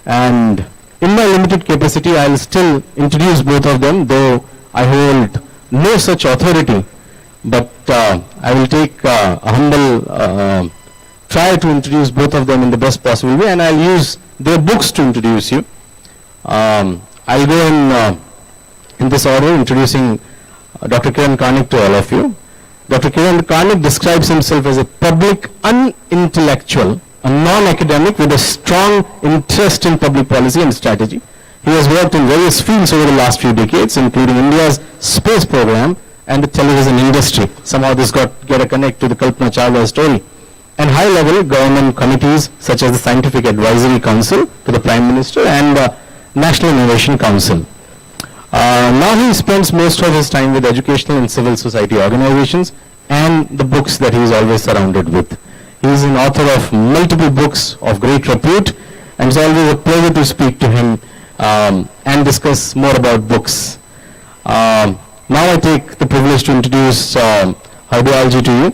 And in my limited capacity, I'll still introduce both of them, though I hold no such authority. But I will take a humble try to introduce both of them in the best possible way, and I'll use their books to introduce you. I'll go in this order, introducing Dr. Kiran Karnik to all of you. Dr. Kiran Karnik describes himself as a public unintellectual, a non-academic with a strong interest in public policy and strategy. He has worked in various fields over the last few decades, including India's space program and the television industry. Somehow this get a connect to the Kalpana Chawla story. And high-level government committees such as the Scientific Advisory Council to the Prime Minister and the National Innovation Council. Now he spends most of his time with educational and civil society organizations and the books that he is always surrounded with. He is an author of multiple books of great repute, and it's always a pleasure to speak to him and discuss more about books. Now I take the privilege to introduce Hardayalji to you.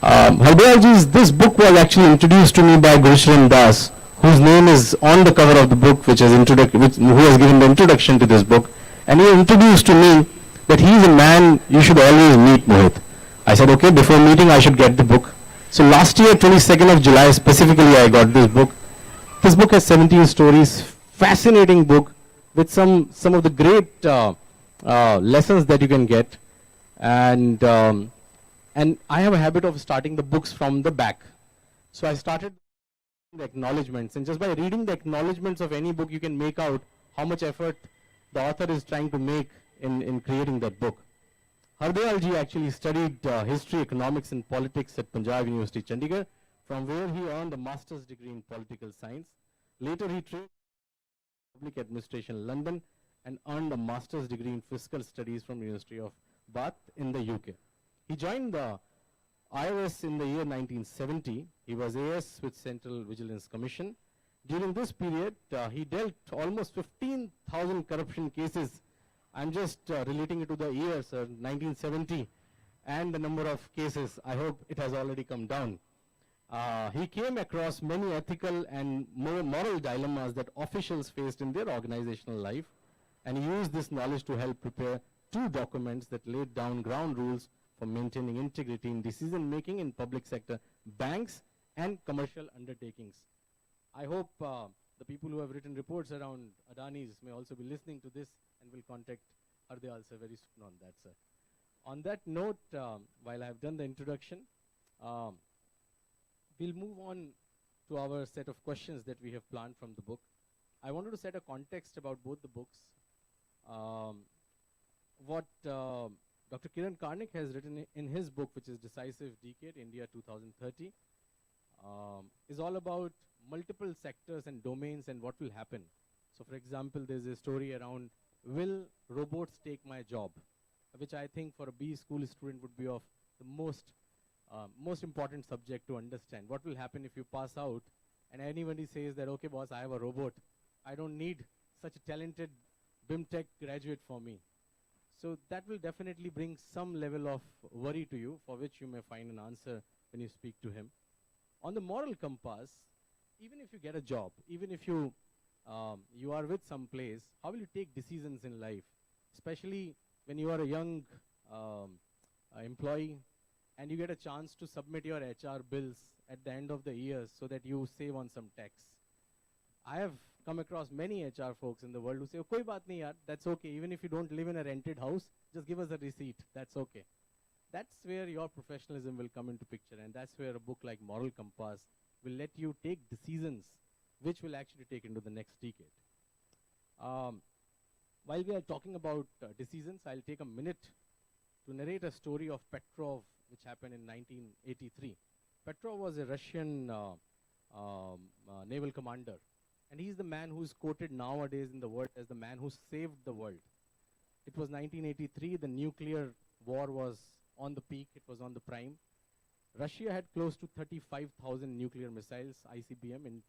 Hardayalji's this book was actually introduced to me by Gurusharan Das, whose name is on the cover of the book, who has given the introduction to this book. And he introduced to me that he is a man you should always meet, Mohit. I said, okay, before meeting I should get the book. So last year, 22nd of July, specifically I got this book. This book has 17 stories, fascinating book with some of the great lessons that you can get. And I have a habit of starting the books from the back. So I started the acknowledgements, and just by reading the acknowledgements of any book, you can make out how much effort the author is trying to make in creating that book. Hardayalji actually studied history, economics and politics at Punjab University, Chandigarh, from where he earned a master's degree in political science. Later he trained in public administration, London, and earned a master's degree in fiscal studies from University of Bath in the UK. He joined the IRS in the year 1970. He was AS with Central Vigilance Commission. During this period, he dealt almost 15,000 corruption cases. I'm just relating it to the year, sir, 1970, and the number of cases. I hope it has already come down. He came across many ethical and moral dilemmas that officials faced in their organizational life, and he used this knowledge to help prepare 2 documents that laid down ground rules for maintaining integrity in decision-making in public sector banks and commercial undertakings. I hope the people who have written reports around Adani's may also be listening to this and will contact Hardayal sir very soon on that, sir. On that note, while I have done the introduction, we'll move on to our set of questions that we have planned from the book. I wanted to set a context about both the books. What Dr. Kiran Karnik has written in his book, which is Decisive Decade, India 2030, is all about multiple sectors and domains and what will happen. So for example, there's a story around, will robots take my job? Which I think for a B school student would be of the most important subject to understand. What will happen if you pass out and anybody says that, okay boss, I have a robot. I don't need such a talented BIMTech graduate for me. So that will definitely bring some level of worry to you, for which you may find an answer when you speak to him. On the moral compass, even if you get a job, even if you are with some place, how will you take decisions in life? Especially when you are a young employee and you get a chance to submit your HR bills at the end of the year so that you save on some tax. I have come across many HR folks in the world who say, oh, koi baat nahi yaar, that's okay. Even if you don't live in a rented house, just give us a receipt, that's okay. That's where your professionalism will come into picture, and that's where a book like Moral Compass will let you take decisions which will actually take into the next decade. While we are talking about decisions, I'll take a minute to narrate a story of Petrov, which happened in 1983. Petrov was a Russian naval commander, and he's the man who's quoted nowadays in the world as the man who saved the world. It was 1983, the nuclear war was on the peak, it was on the prime. Russia had close to 35,000 nuclear missiles, ICBM, in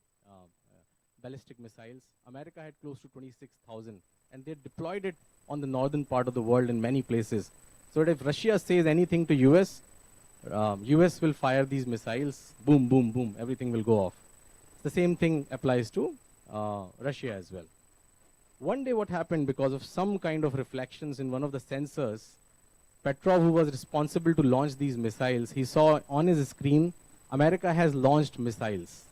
ballistic missiles. America had close to 26,000, and they deployed it on the northern part of the world in many places. So that if Russia says anything to US will fire these missiles, boom, boom, boom, everything will go off. The same thing applies to Russia as well. One day what happened, because of some kind of reflections in one of the sensors, Petrov, who was responsible to launch these missiles, he saw on his screen, America has launched missiles.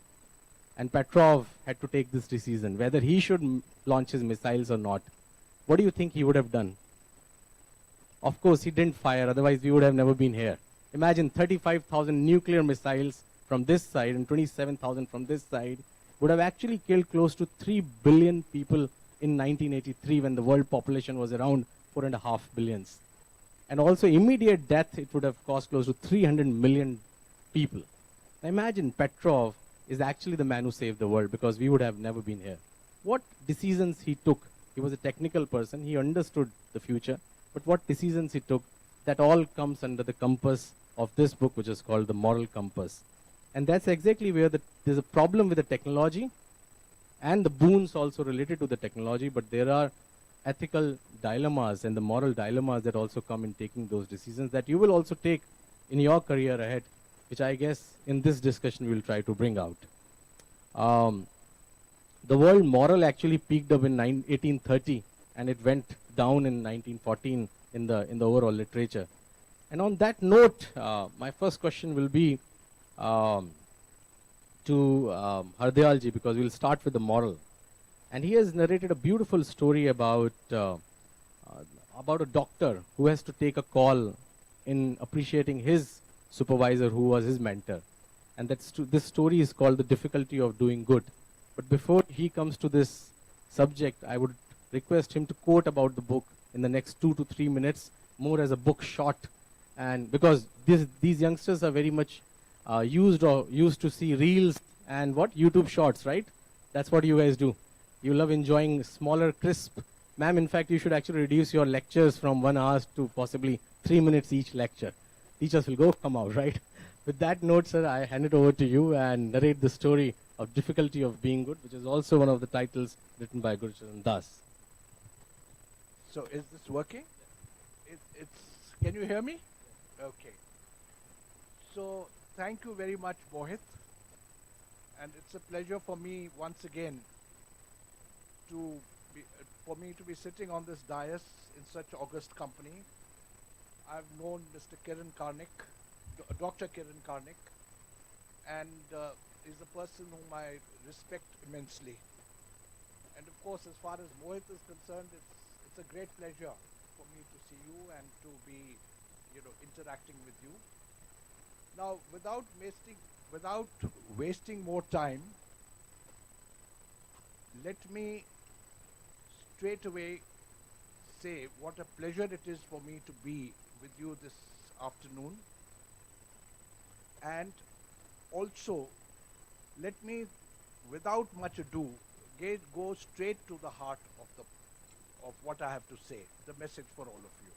And Petrov had to take this decision, whether he should launch his missiles or not. What do you think he would have done? Of course, he didn't fire, otherwise we would have never been here. Imagine 35,000 nuclear missiles from this side and 27,000 from this side would have actually killed close to 3 billion people in 1983 when the world population was around 4.5 billions. And also immediate death, it would have cost close to 300 million people. Now imagine Petrov is actually the man who saved the world, because we would have never been here. What decisions he took? He was a technical person, he understood the future, but what decisions he took, that all comes under the compass of this book, which is called The Moral Compass. And that's exactly where there's a problem with the technology and the boons also related to the technology, but there are ethical dilemmas and the moral dilemmas that also come in taking those decisions that you will also take in your career ahead, which I guess in this discussion we'll try to bring out. The word moral actually peaked up in 1830 and it went down in 1914 in the overall literature. And on that note, my first question will be to Hardyalji, because we'll start with the moral. And he has narrated a beautiful story about a doctor who has to take a call in appreciating his supervisor who was his mentor. And this story is called The Difficulty of Doing Good. But before he comes to this subject, I would request him to quote about the book in the next 2 to 3 minutes, more as a book short. And because these youngsters are very much used to see reels and YouTube shorts, right? That's what you guys do. You love enjoying smaller, crisp. Ma'am, in fact, you should actually reduce your lectures from 1 hour to possibly 3 minutes each lecture. Teachers will come out, right? With that note, sir, I hand it over to you and narrate the story of Difficulty of Being Good, which is also one of the titles written by Gurucharan Das. So is this working? Can you hear me? Okay. So thank you very much, Mohit. And it's a pleasure for me once again for me to be sitting on this dais in such august company. I've known Mr. Kiran Karnik, Dr. Kiran Karnik, and is a person whom I respect immensely. And of course, as far as Mohit is concerned, it's a great pleasure for me to see you and to be, interacting with you. Now, without wasting more time, let me straight away say what a pleasure it is for me to be with you this afternoon. And also, let me, without much ado, go straight to the heart of what I have to say, the message for all of you.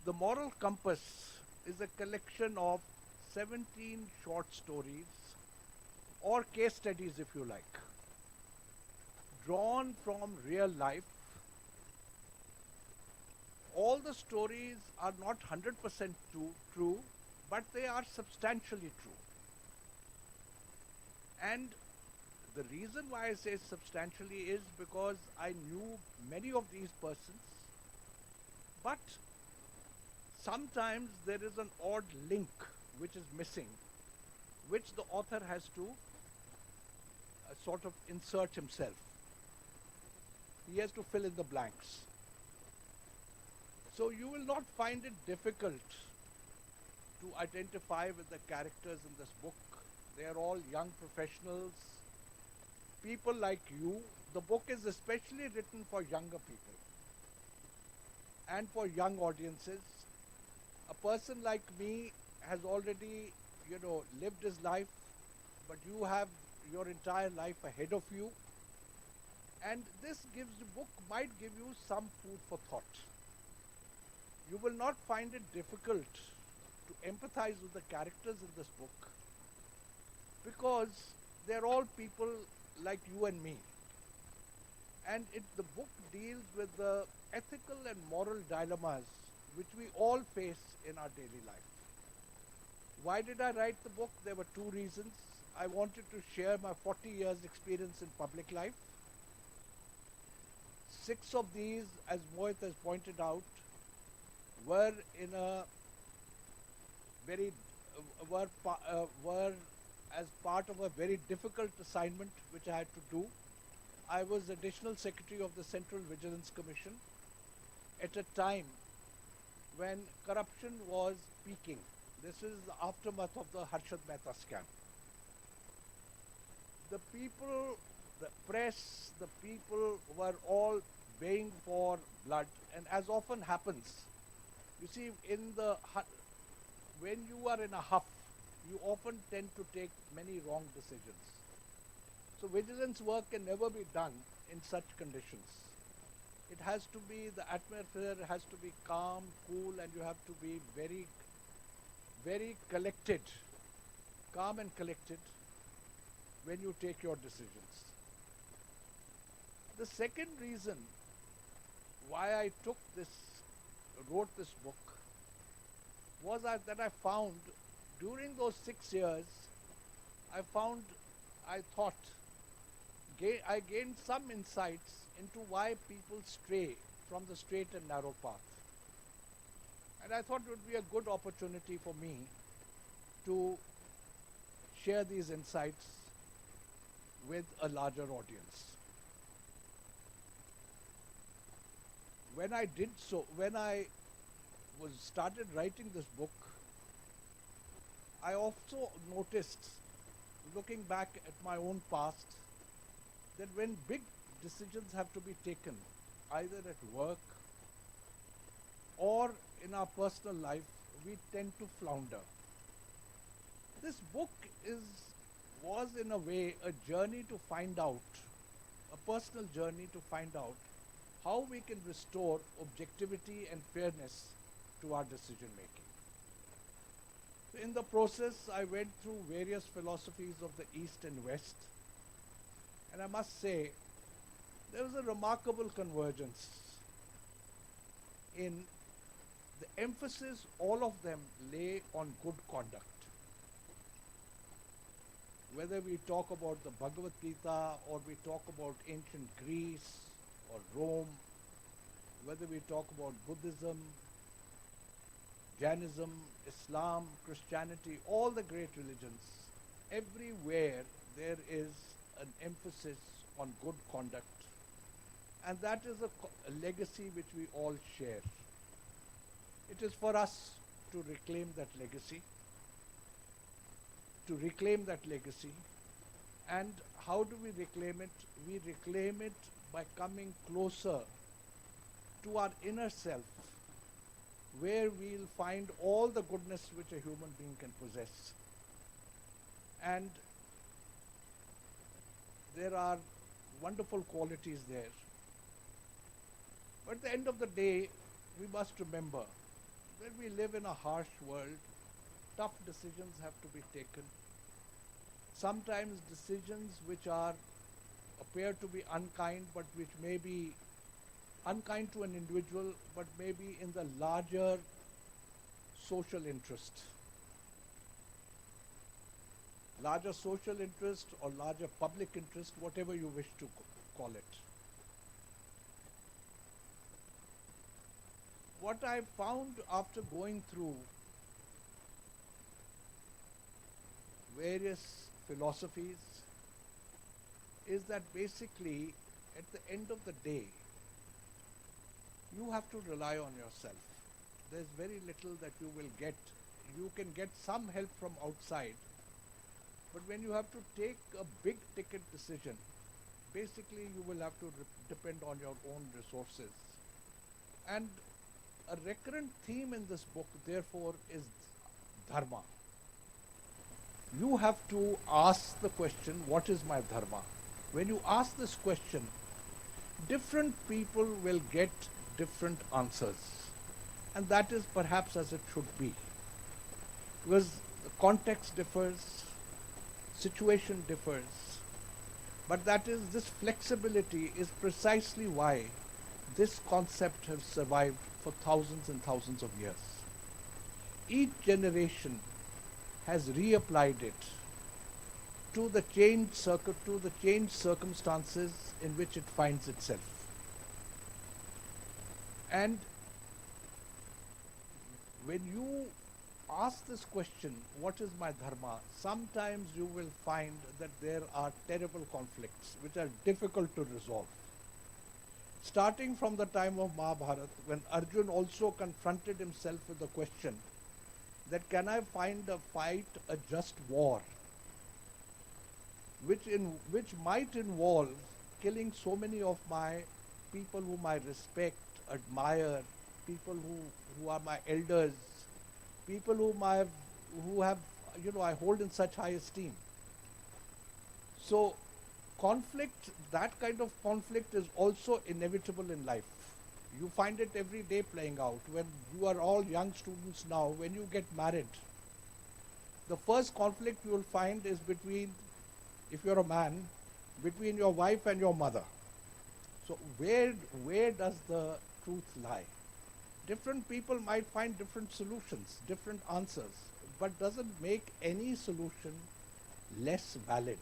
The Moral Compass is a collection of 17 short stories, or case studies if you like, drawn from real life. All the stories are not 100% true, but they are substantially true. And the reason why I say substantially is because I knew many of these persons, but sometimes there is an odd link which is missing, which the author has to sort of insert himself. He has to fill in the blanks. So you will not find it difficult to identify with the characters in this book. They are all young professionals, people like you. The book is especially written for younger people and for young audiences. A person like me has already, lived his life, but you have your entire life ahead of you. And this book might give you some food for thought. You will not find it difficult to empathize with the characters in this book, because they're all people like you and me. And the book deals with the ethical and moral dilemmas which we all face in our daily life. Why did I write the book? There were two reasons. I wanted to share my 40 years experience in public life. 6 of these, as Mohit has pointed out, were in a very were as part of a very difficult assignment which I had to do. I was Additional Secretary of the Central Vigilance Commission at a time when corruption was peaking. This is the aftermath of the Harshad Mehta scam. The people, the press, the people were all baying for blood, and as often happens, you see, when you are in a huff, you often tend to take many wrong decisions. So vigilance work can never be done in such conditions. It has to be, the atmosphere has to be calm, cool, and you have to be very, very collected, calm and collected when you take your decisions. The second reason why I wrote this book was that I found during those 6 years, I gained some insights into why people stray from the straight and narrow path. And I thought it would be a good opportunity for me to share these insights with a larger audience. When I started writing this book, I also noticed, looking back at my own past, that when big decisions have to be taken, either at work or in our personal life, we tend to flounder. This book was in a way a journey to find out, a personal journey to find out how we can restore objectivity and fairness to our decision making. In the process, I went through various philosophies of the East and West, and I must say, there was a remarkable convergence in the emphasis. All of them lay on good conduct. Whether we talk about the Bhagavad Gita, or we talk about ancient Greece or Rome, whether we talk about Buddhism, Jainism, Islam, Christianity, all the great religions, everywhere there is an emphasis on good conduct. And that is a legacy which we all share. It is for us to reclaim that legacy. And how do we reclaim it? We reclaim it by coming closer to our inner self, where we'll find all the goodness which a human being can possess. And there are wonderful qualities there. But at the end of the day, we must remember that we live in a harsh world. Tough decisions have to be taken. Sometimes decisions which appear to be unkind, but which may be unkind to an individual, but may be in the larger social interest. Larger social interest or larger public interest, whatever you wish to call it. What I found after going through various philosophies is that basically at the end of the day, you have to rely on yourself. There's very little that you will get. You can get some help from outside, but when you have to take a big ticket decision, basically you will have to depend on your own resources. And a recurrent theme in this book, therefore, is dharma. You have to ask the question, what is my dharma? When you ask this question, different people will get different answers. And that is perhaps as it should be. Because the context differs, situation differs. But this flexibility is precisely why this concept has survived for thousands and thousands of years. Each generation has reapplied it to the changed circumstances in which it finds itself. And when you ask this question, what is my dharma, sometimes you will find that there are terrible conflicts which are difficult to resolve. Starting from the time of Mahabharata, when Arjun also confronted himself with the question that can I find a fight, a just war, which might involve killing so many of my people whom I respect, admire, people who are my elders, people I hold in such high esteem. So conflict, that kind of conflict is also inevitable in life. You find it every day playing out. When you are all young students now, when you get married, the first conflict you will find is between, if you're a man, between your wife and your mother. So where does the truth lie? Different people might find different solutions, different answers, but doesn't make any solution less valid,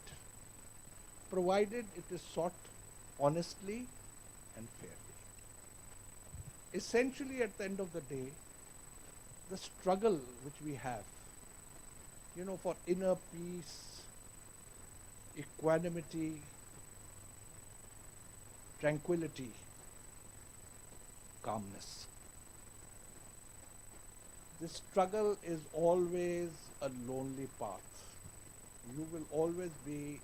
provided it is sought honestly and fairly. Essentially, at the end of the day, the struggle which we have, for inner peace, equanimity, tranquility, calmness. This struggle is always a lonely path. You will always be,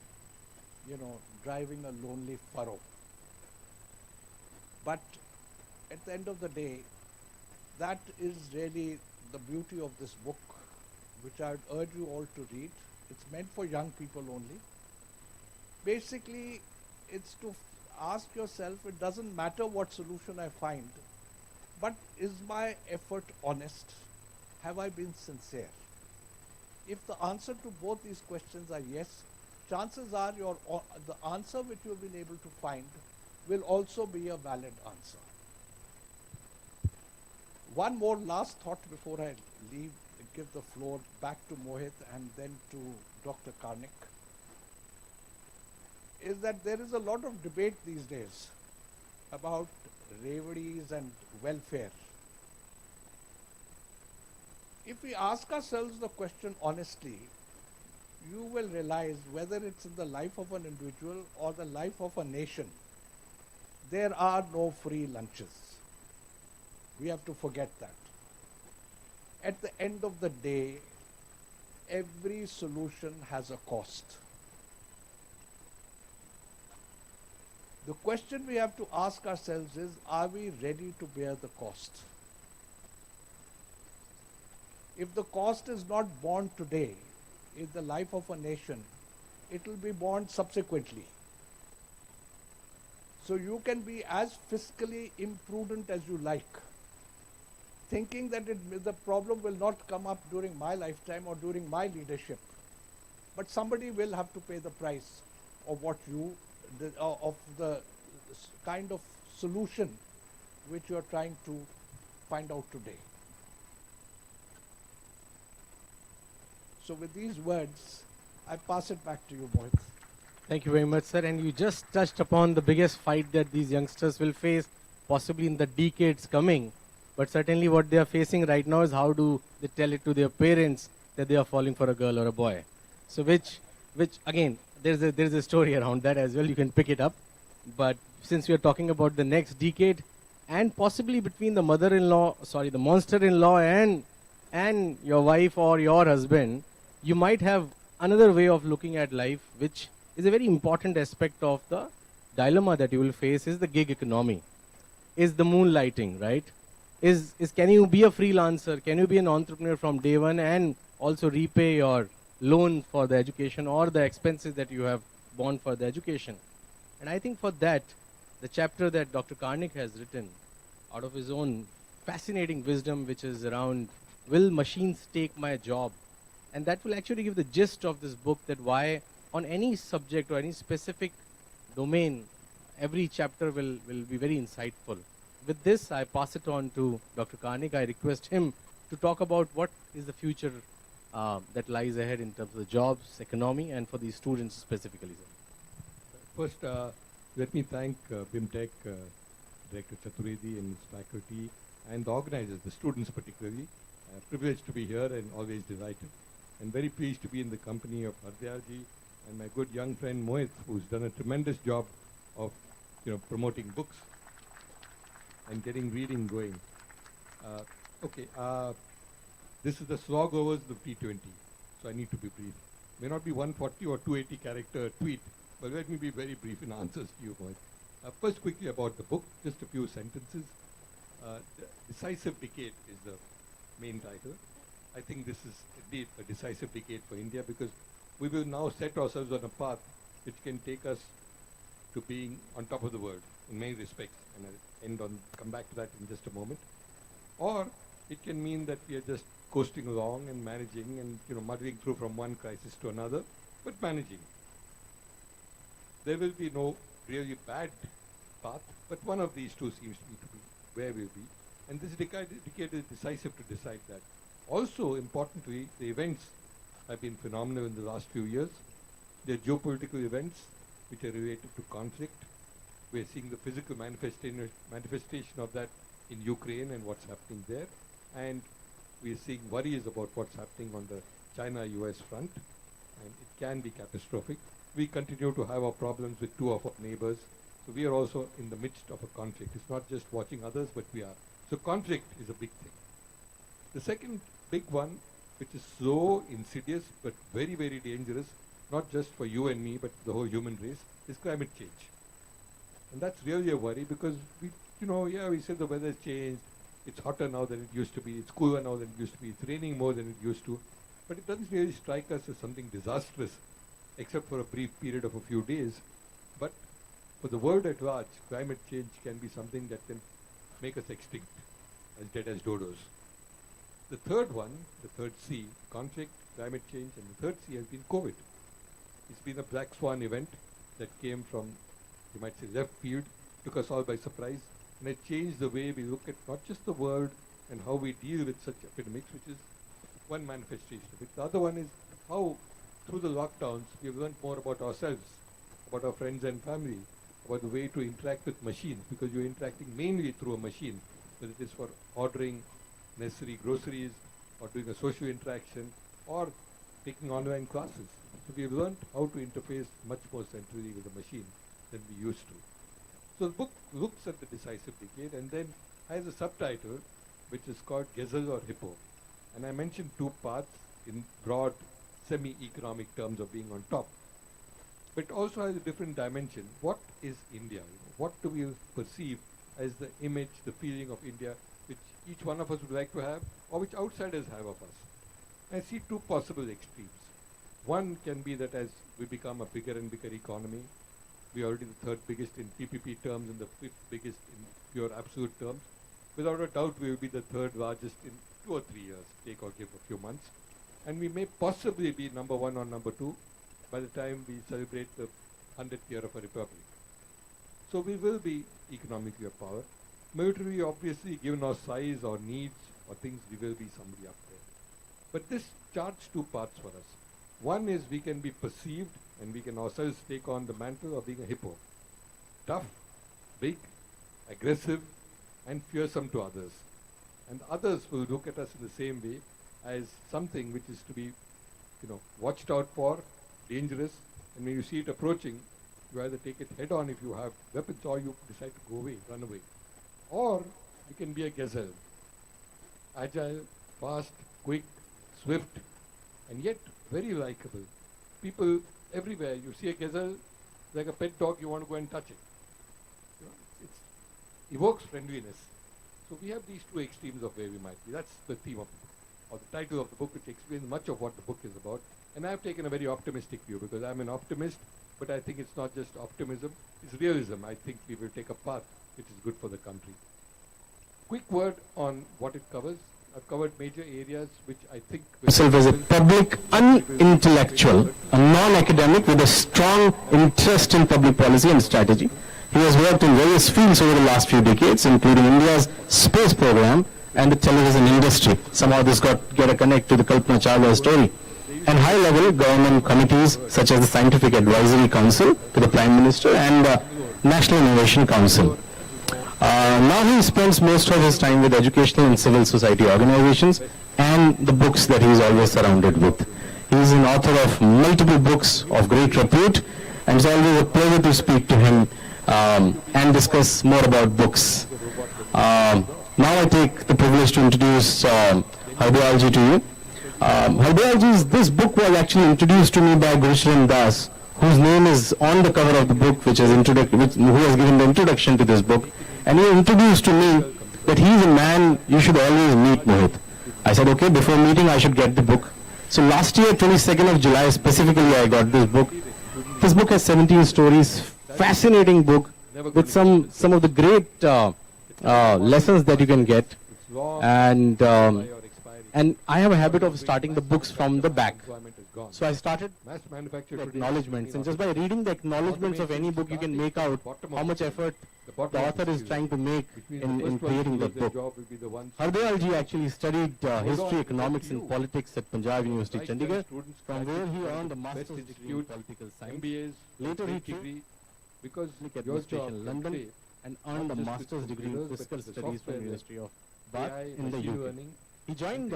driving a lonely furrow. But at the end of the day, that is really the beauty of this book, which I would urge you all to read. It's meant for young people only. Basically, it's to ask yourself, it doesn't matter what solution I find, but is my effort honest? Have I been sincere? If the answer to both these questions are yes, chances are the answer which you have been able to find will also be a valid answer. One more last thought before I give the floor back to Mohit and then to Dr. Karnik, is that there is a lot of debate these days about reveries and welfare. If we ask ourselves the question honestly, you will realize whether it's in the life of an individual or the life of a nation, there are no free lunches. We have to forget that. At the end of the day, every solution has a cost. The question we have to ask ourselves is, are we ready to bear the cost? If the cost is not borne today in the life of a nation, it will be borne subsequently. So you can be as fiscally imprudent as you like, thinking that the problem will not come up during my lifetime or during my leadership. But somebody will have to pay the price of of the kind of solution which you are trying to find out today. So with these words, I pass it back to you, Mohit. Thank you very much, sir. And you just touched upon the biggest fight that these youngsters will face, possibly in the decades coming. But certainly what they are facing right now is how do they tell it to their parents that they are falling for a girl or a boy. So which again, there's a story around that as well. You can pick it up. But since we are talking about the next decade, and possibly between the the monster-in-law and your wife or your husband, you might have another way of looking at life, which is a very important aspect of the dilemma that you will face, is the gig economy, is the moonlighting, right? Is can you be a freelancer? Can you be an entrepreneur from day one and also repay your loan for the education or the expenses that you have borne for the education? And I think for that, the chapter that Dr. Karnik has written out of his own fascinating wisdom, which is around, will machines take my job? And that will actually give the gist of this book, that why on any subject or any specific domain, every chapter will be very insightful. With this, I pass it on to Dr. Karnik. I request him to talk about what is the future that lies ahead in terms of the jobs, economy, and for these students specifically, sir? First, let me thank BMTech, Director Chaturvedi and his faculty, and the organizers, the students particularly. Privileged to be here and always delighted. And very pleased to be in the company of Hardyalji and my good young friend Mohit, who's done a tremendous job of promoting books and getting reading going. This is the slog overs of T20, so I need to be brief. May not be 140 or 280 character tweet, but let me be very brief in answers to you, Mohit. First, quickly about the book, just a few sentences. Decisive Decade is the main title. I think this is indeed a decisive decade for India because we will now set ourselves on a path which can take us to being on top of the world in many respects, and I'll come back to that in just a moment. Or it can mean that we are just coasting along and managing and muddling through from one crisis to another, but managing. There will be no really bad path, but one of these two seems to be where we'll be. And this decade is decisive to decide that. Also, importantly, the events have been phenomenal in the last few years. They're geopolitical events which are related to conflict. We're seeing the physical manifestation of that in Ukraine and what's happening there. And we're seeing worries about what's happening on the China-US front. And it can be catastrophic. We continue to have our problems with two of our neighbors. So we are also in the midst of a conflict. It's not just watching others, but we are. So conflict is a big thing. The second big one, which is so insidious but very, very dangerous, not just for you and me, but the whole human race, is climate change. And that's really a worry because we say the weather's changed, it's hotter now than it used to be, it's cooler now than it used to be, it's raining more than it used to, but it doesn't really strike us as something disastrous, except for a brief period of a few days. But for the world at large, climate change can be something that can make us extinct, as dead as dodos. The third one, the third C, conflict, climate change, and the third C has been COVID. It's been a black swan event that came from, you might say, left field, took us all by surprise, and it changed the way we look at not just the world and how we deal with such epidemics, which is one manifestation of it. The other one is how, through the lockdowns, we've learned more about ourselves, about our friends and family, about the way to interact with machines, because you're interacting mainly through a machine, whether it is for ordering necessary groceries, or doing a social interaction, or taking online classes. So we've learned how to interface much more centrally with the machine than we used to. So the book looks at the decisive decade and then has a subtitle which is called Gazelle or Hippo. And I mentioned two paths in broad semi-economic terms of being on top. But it also has a different dimension. What is India? What do we perceive as the image, the feeling of India, which each one of us would like to have, or which outsiders have of us? I see two possible extremes. One can be that as we become a bigger and bigger economy, we are already the third biggest in PPP terms and the fifth biggest in pure absolute terms. Without a doubt, we will be the third largest in 2 or 3 years, take or give a few months. And we may possibly be number one or number two by the time we celebrate the 100th year of a republic. So we will be economically a power. Militarily, obviously, given our size, our needs, or things, we will be somebody up there. But this charts two paths for us. One is we can be perceived and we can ourselves take on the mantle of being a hippo. Tough, big, aggressive, and fearsome to others. And others will look at us in the same way as something which is to be, watched out for, dangerous, and when you see it approaching, you either take it head on if you have weapons or you decide to go away, run away. Or you can be a gazelle. Agile, fast, quick, swift, and yet very likable. People everywhere, you see a gazelle, like a pet dog, you want to go and touch it. It evokes friendliness. So we have these two extremes of where we might be. That's the theme of the book, or the title of the book, which explains much of what the book is about. And I've taken a very optimistic view because I'm an optimist, but I think it's not just optimism, it's realism. I think we will take a path which is good for the country. Quick word on what it covers. I've covered major areas which I think... Himself as a public unintellectual, a non-academic with a strong interest in public policy and strategy. He has worked in various fields over the last few decades, including India's space program, and the television industry. Somehow this get a connect to the Kalpana Chawla story. And high-level government committees such as the Scientific Advisory Council to the Prime Minister and National Innovation Council. Now he spends most of his time with educational and civil society organizations and the books that he is always surrounded with. He is an author of multiple books of great repute, and it's always a pleasure to speak to him and discuss more about books. Now I take the privilege to introduce Hardyalji to you. Hardyalji, this book was actually introduced to me by Gurucharan Das, whose name is on the cover of the book, who has given the introduction to this book. And he introduced to me that he is a man you should always meet, Mohit. I said, okay, before meeting I should get the book. So last year, 22nd of July, specifically I got this book. This book has 17 stories, fascinating book with some of the great lessons that you can get. And I have a habit of starting the books from the back. So I started the acknowledgements, and just by reading the acknowledgements of any book, you can make out how much effort the author is trying to make in creating the book. Hardyalji actually studied history, economics and politics at Punjab University, Chandigarh, from where he earned a master's degree in political science. Later he trained because administration in London and earned a master's degree in fiscal studies from the University of Bath in the UK. He joined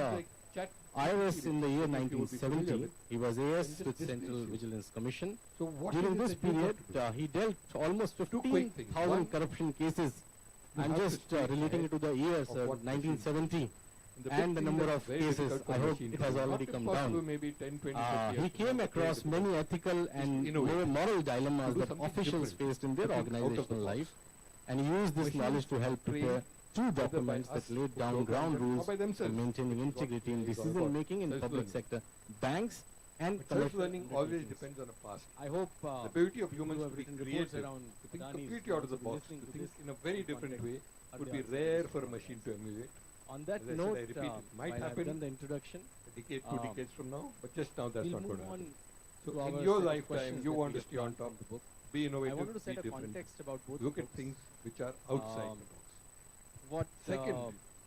IRS in the year 1970. He was AS with Central Vigilance Commission. During this period, he dealt almost 15,000 corruption cases. I'm just relating it to the year, sir, 1970. And the number of cases, I hope it has already come down. He came across many ethical and moral dilemmas that officials faced in their organizational life, and he used this knowledge to help prepare two documents that laid down ground rules for maintaining integrity in decision making in public sector banks and self-learning always depends on a past. I hope the beauty of humans to be creative, to think completely out of the box, to think in a very different way, would be rare for a machine to emulate. On that As note, I repeat, it might happen done the introduction. a decade, 2 decades from now, but just now that's not going to happen. So to in our your set of lifetime, questions you that want we to have stay on planned top, from the book. be I innovative, wanted to be set a different, context about both look the at books. things which are outside Um, the box. What Second,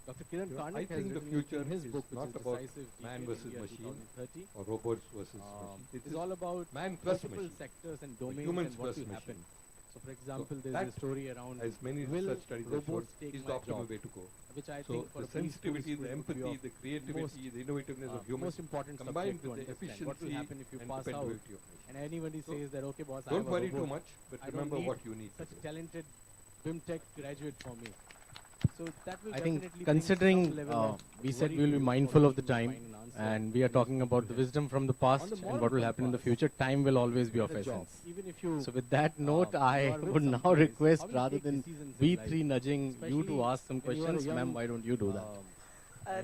Dr. Kiran I Karnik has think the written future in his is book, which not is about Decisive man Decade versus in the year machine 2030, or robots versus machines. It is all about man plus multiple machine. sectors and domains humans and what plus will happen. machine. So, for example, that there's a story around As many will research studies have shown, robots take is my the optimal job, way to go. which I So think for the a preschool sensitivity, student the would be empathy, of the creativity, the innovativeness of humans, most important combined subject to with the understand. What will efficiency happen if you and pass out dependability of machines. and anybody So says that, okay, boss, I Don't have a worry too robot. much, but I don't remember need what you need to such do. talented BIMTech graduate for me. So that will I think definitely bring considering some level of we said worry we will to be you mindful for of the people to time, find an answer. and we are talking about the wisdom from the past the and moral what will happen in the compass, future. Time will always be of the job. essence. Even if you So with that note, you I are with would some now guys, request, how do you rather take than decisions in we three life? nudging you to Especially ask some when you are a questions, young, ma'am, why don't you do that?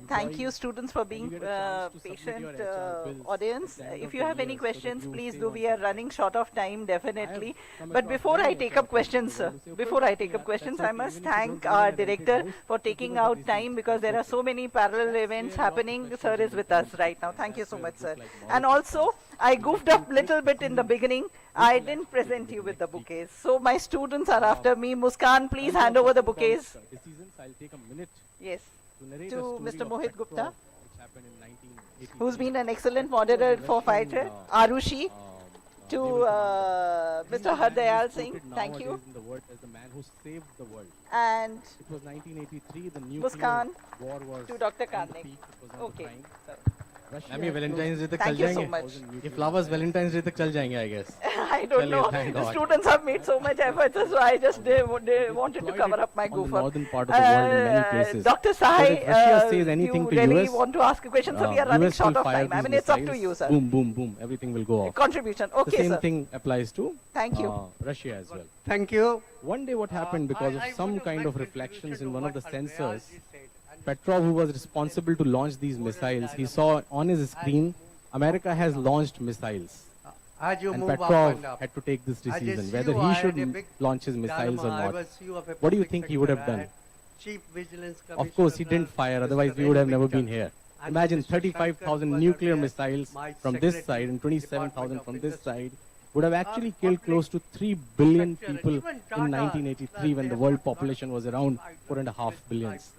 Thank you, students, for being you get a chance to submit patient your HR bills audience. at the end If of you the have any year so that questions, you please stay do. on We are track. running short of time, definitely. come But across before many I HR take up people questions, who say, before I take "Okay, up questions, that's I okay, must even if you thank don't our give a rented director house, for just give taking us a out receipt. time, because there are That's so many parallel events where your happening. Sir professionalism is with us comes right now. and Thank you that's so where much, books sir. like And moral also, I goofed up little bit in the beginning. I didn't present you with the bouquets. So my students are after me. Muskan, please hand over the bouquets. Decisions, I'll take a minute Yes. to narrate To a story Mr. of Mohit Petrov, Gupta, which happened in 1983. who's been an excellent moderator for fighter. Arushi. To Mr. Hardayal Singh, thank you. In the world as the man who saved the world. And It was 1983. The nuclear Muskan war was to Dr. on the Karnik. peak. It was on the Okay. prime. sir. Russia ma'am ये had Valentine's day तक चल Thank you so जाएंगे? much. ये flowers Valentine's day तक चल जाएंगे, I guess. I don't Chaliye, know. thank The God. students have made so much effort, so I just they wanted to cover up my On the goof up. northern part of the world in many places. Dr. So Sahai, if Russia says anything you to really US, want to ask a question, so we are running US short will of fire time. I these mean, it's up to missiles. you, sir. Boom, boom, boom. Everything will go off. Contribution. The Okay, same sir. thing applies to Thank you. Russia as well. Thank you. One day what happened, because of I some would kind like of to reflections contribute in to one of the what sensors, Hardayal ji said. And Petrov, who was responsible to launch these missiles, he saw on his screen, America has launched missiles. as you And move up Petrov and up, had to take this as a decision, CEO, whether I he had should a big launch his missiles or dilemma. I not. was CEO of a What do you public think he would have sector. I done? had Chief Vigilance Of course, he Commissioner, didn't fire, Mr. otherwise we would have never been Ravi here. And Imagine Mr. 35,000 Shankar nuclear was missiles my from this secretary, side and 27,000 Department from of this Industry. side would have actually killed public close to 3 billion sector, people even in Tata, 1983 when they the have world not population was around applied 4.5 rules, billions.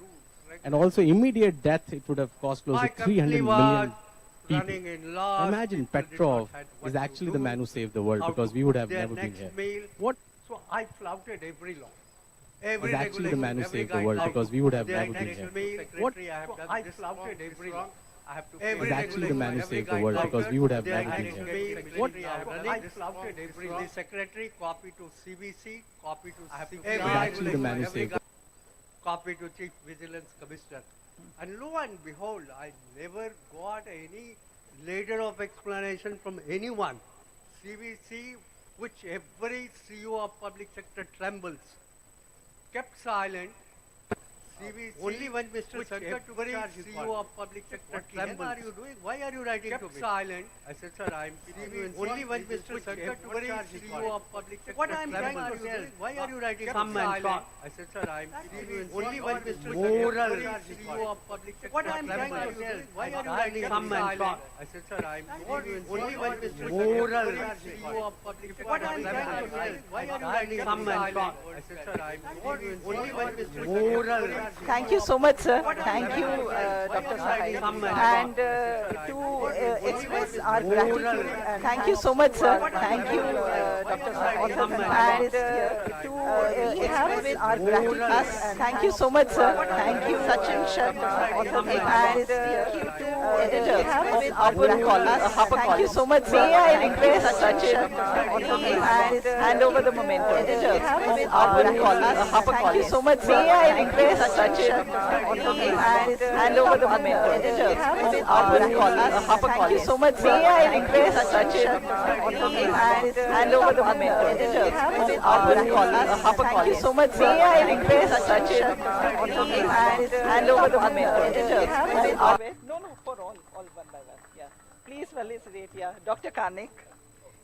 And also immediate death, it would have cost close My to 300 company was million people. running in loss. Imagine People did Petrov not have what is to actually the do, man who saved the world, how because to we would cook have their never been next here. meal. What So I flouted every law. Every is actually the man who regulation, saved every the world, guideline. because we would have Their never been next here. meal, What secretary, I have done I this flouted wrong, every this law. wrong. I have to Is every actually the man who regulation, saved every the world, guideline. because we would have Their never been next here. meal, What secretary, I have done this flouted every law. The secretary, copy to CBC, copy to Is actually the man who saved the copy to Chief Vigilance Commissioner. And lo and behold, I never got any letter of explanation from anyone. CBC, which every CEO of public sector trembles, kept silent. CBC, only when Mr. Shankar took charge, CEO of public sector trembles. What are you doing? Why are you writing to me? Kept silent. I said, sir, I am only when Mr. Shankar took charge, CEO of public sector what I am trying to tell. Why are you writing come and talk? I said, sir, I am only when Mr. Moral CEO of public sector what I am trying to tell. Why are you writing come and talk? I said, sir, I am only when Mr. Moral CEO of public sector what I am trying to tell. Why are you writing come and talk? I said, sir, I am only when Mr. Moral. Thank you so much, sir. Thank you, Dr. Sahai. And to express our gratitude, thank you so much, sir. Thank you, Dr. Sahai. And to express our gratitude, thank you so much, sir. Thank you, Sachin Sharma, and to editor of Thank you so much, sir. May I request Sachin and hand over the momentum. Editor of Thank you so much, sir. May I request Sachin and hand over the momentum. Editor of Thank you so much, sir. May I request Sachin and hand over the momentum. Editor of Thank you so much, sir. May I request Sachin and hand over the momentum. Editor no, for all one by one. Yeah. Please felicitate, yeah. Dr. Karnik.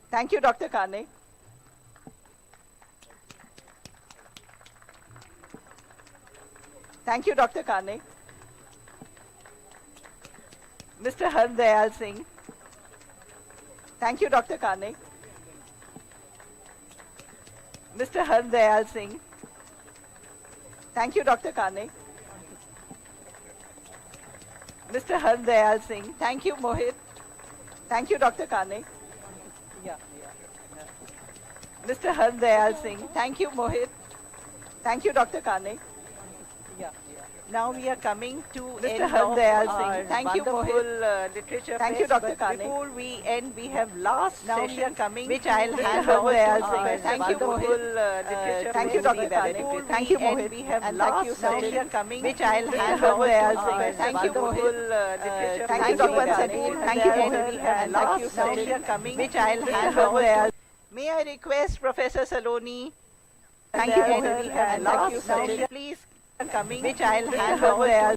Thank you, Dr. Karnik. Thank you, Dr. Karnik. Mr. Hardayal Singh. Thank you, Dr. Karnik. Mr. Hardayal Singh. Thank you, Dr. Karnik. Mr. Hardayal Singh. Thank you, Mohit. Thank you, Dr. Karnik. Yeah. Mr. Hardayal Singh. Thank you, Mohit. Thank you, Dr. Karnik. Yeah. Now we are coming to Mr. Hardayal Singh. Thank you, Mohit. Literature. Thank you, Dr. Karnik. Before we end, we have last session coming, which I'll hand over to Thank you, Mohit. Thank you, Dr. Karnik. Thank you, Mohit. We have last session coming, which I'll hand over to Thank you, Mohit. Thank you, Dr. Karnik. Thank you, Mohit. We have last session coming, which I'll hand over. May I request Professor Saloni? Thank you, Mohit. We have last session. Please coming, which I'll hand over.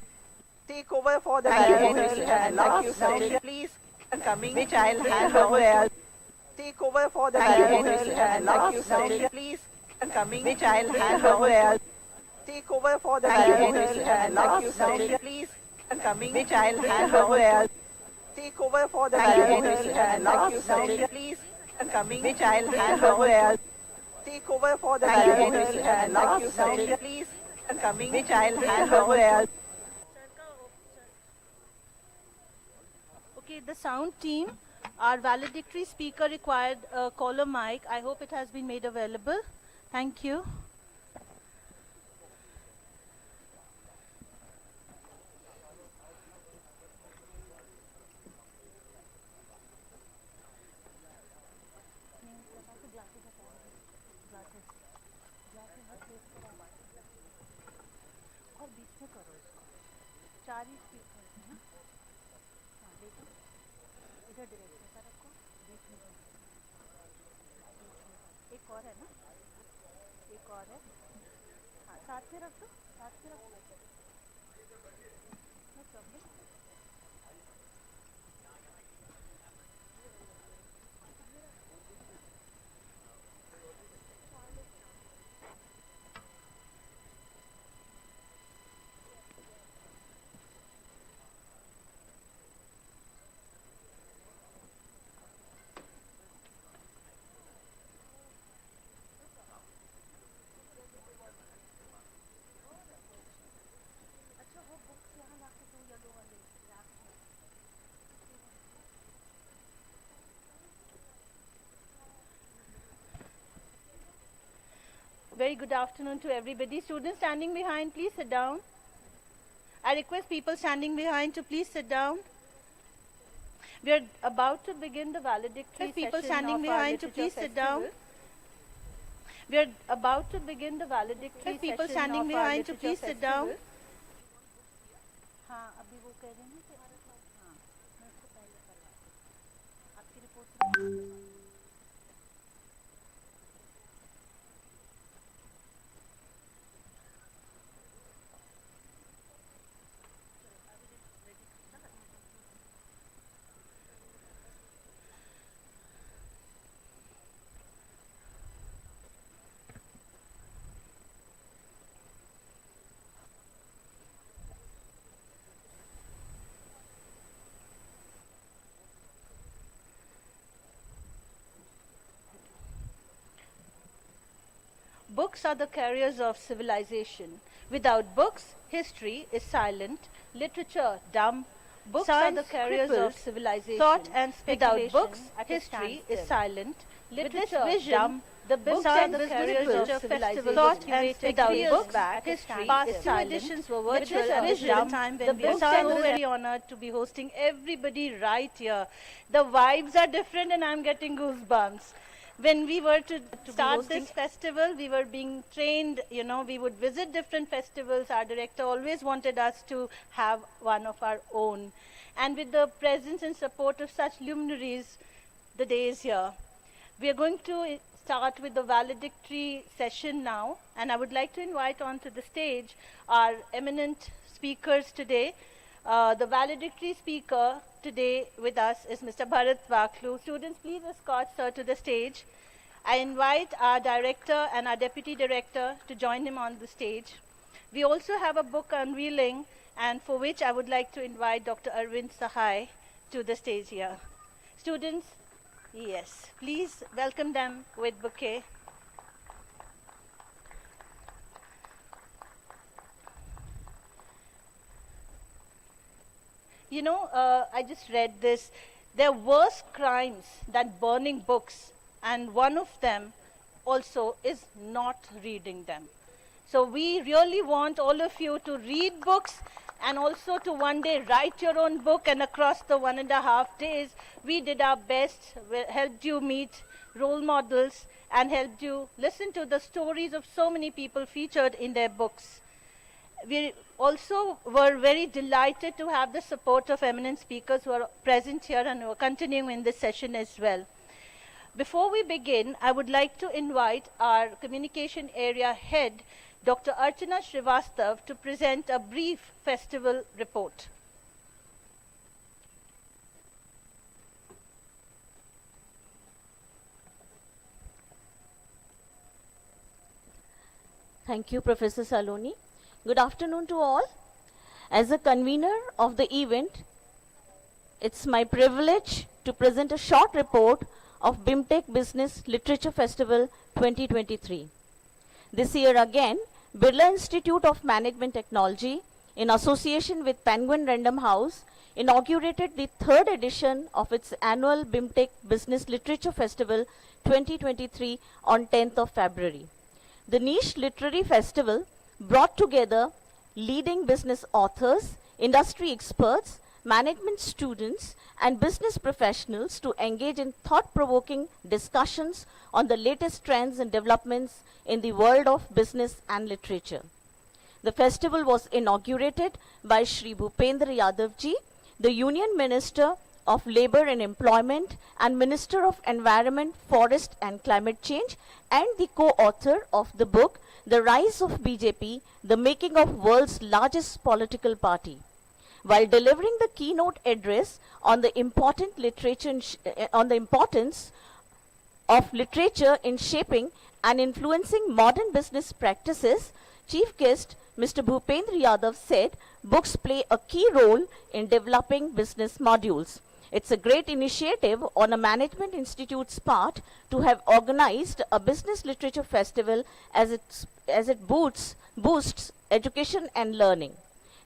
Take over for the last session. Please coming, which I'll hand over. Take over for the last session. Please coming, which I'll hand over. Take over for the last session. Please coming, which I'll hand over. Take over for the last session. Please coming, which I'll hand over. Take over for the last session. Please coming, which I'll hand over. Okay, the sound team, our valedictory speaker required a caller mic. I hope it has been made available. Thank you. और बीच में करो इसको, चार ही speaker है ना, हाँ देखो, इधर डायरेक्ट ऐसा रखो, बीच में करो, एक और है ना, एक और है, हाँ साथ में रख दो, साथ में रख दो, no problem. अच्छा वो book Very good afternoon to everybody. Students standing behind, please sit down. I request people standing behind to please sit down. We are about to begin the valedictory People session standing of behind our to please literature sit down. festival. We are about to begin the valedictory People session standing of behind our to literature please sit down. festival. हाँ, अभी वो कह रहे हैं कि हाँ, मैं इससे पहले करवा आपकी report Books are the carriers of civilization. Without books, history is silent, literature dumb. Books are the carriers of civilization. Thought and speculation. Without books, history is silent, literature dumb. The books are the carriers of civilization. Thought and speculation. Without books, history is silent. Editions were virtual and dumb. The books are so very honored to be hosting everybody right here. The vibes are different and I'm getting goosebumps. When we were to start this festival, we were being trained, you know, we would visit different festivals. Our director always wanted us to have one of our own. And with the presence and support of such luminaries, the day is here. We are going to start with the valedictory session now. And I would like to invite onto the stage our eminent speakers today. The valedictory speaker today with us is Mr. Bharat Vaklu. Students, please escort sir to the stage. I invite our director and our deputy director to join him on the stage. We also have a book unveiling, and for which I would like to invite Dr. Arvind Sahai to the stage here. Students, yes, please welcome them with bouquet. You know, I just read this. There are worse crimes than burning books, and one of them also is not reading them. So we really want all of you to read books and also to one day write your own book, and across the 1.5 days, we did our best, we helped you meet role models and helped you listen to the stories of so many people featured in their books. We also were very delighted to have the support of eminent speakers who are present here and who are continuing in this session as well. Before we begin, I would like to invite our communication area head, Dr. Archana Srivastav, to present a brief festival report. Thank you, Professor Saloni. Good afternoon to all. As a convener of the event, it's my privilege to present a short report of BIMTech Business Literature Festival 2023. This year again, Birla Institute of Management Technology, in association with Penguin Random House, inaugurated the 3rd edition of its annual BIMTech Business Literature Festival 2023 on 10th of February. The niche literary festival brought together leading business authors, industry experts, management students, and business professionals to engage in thought-provoking discussions on the latest trends and developments in the world of business and literature. The festival was inaugurated by Shri Bhupendra Yadav ji, the Union Minister of Labour and Employment and Minister of Environment, Forest and Climate Change, and the co-author of the book, The Rise of BJP, The Making of World's Largest Political Party. While delivering the keynote address on the importance of literature in shaping and influencing modern business practices, Chief Guest Mr. Bhupendra Yadav said, books play a key role in developing business modules. It's a great initiative on a management institute's part to have organized a business literature festival as it boosts education and learning.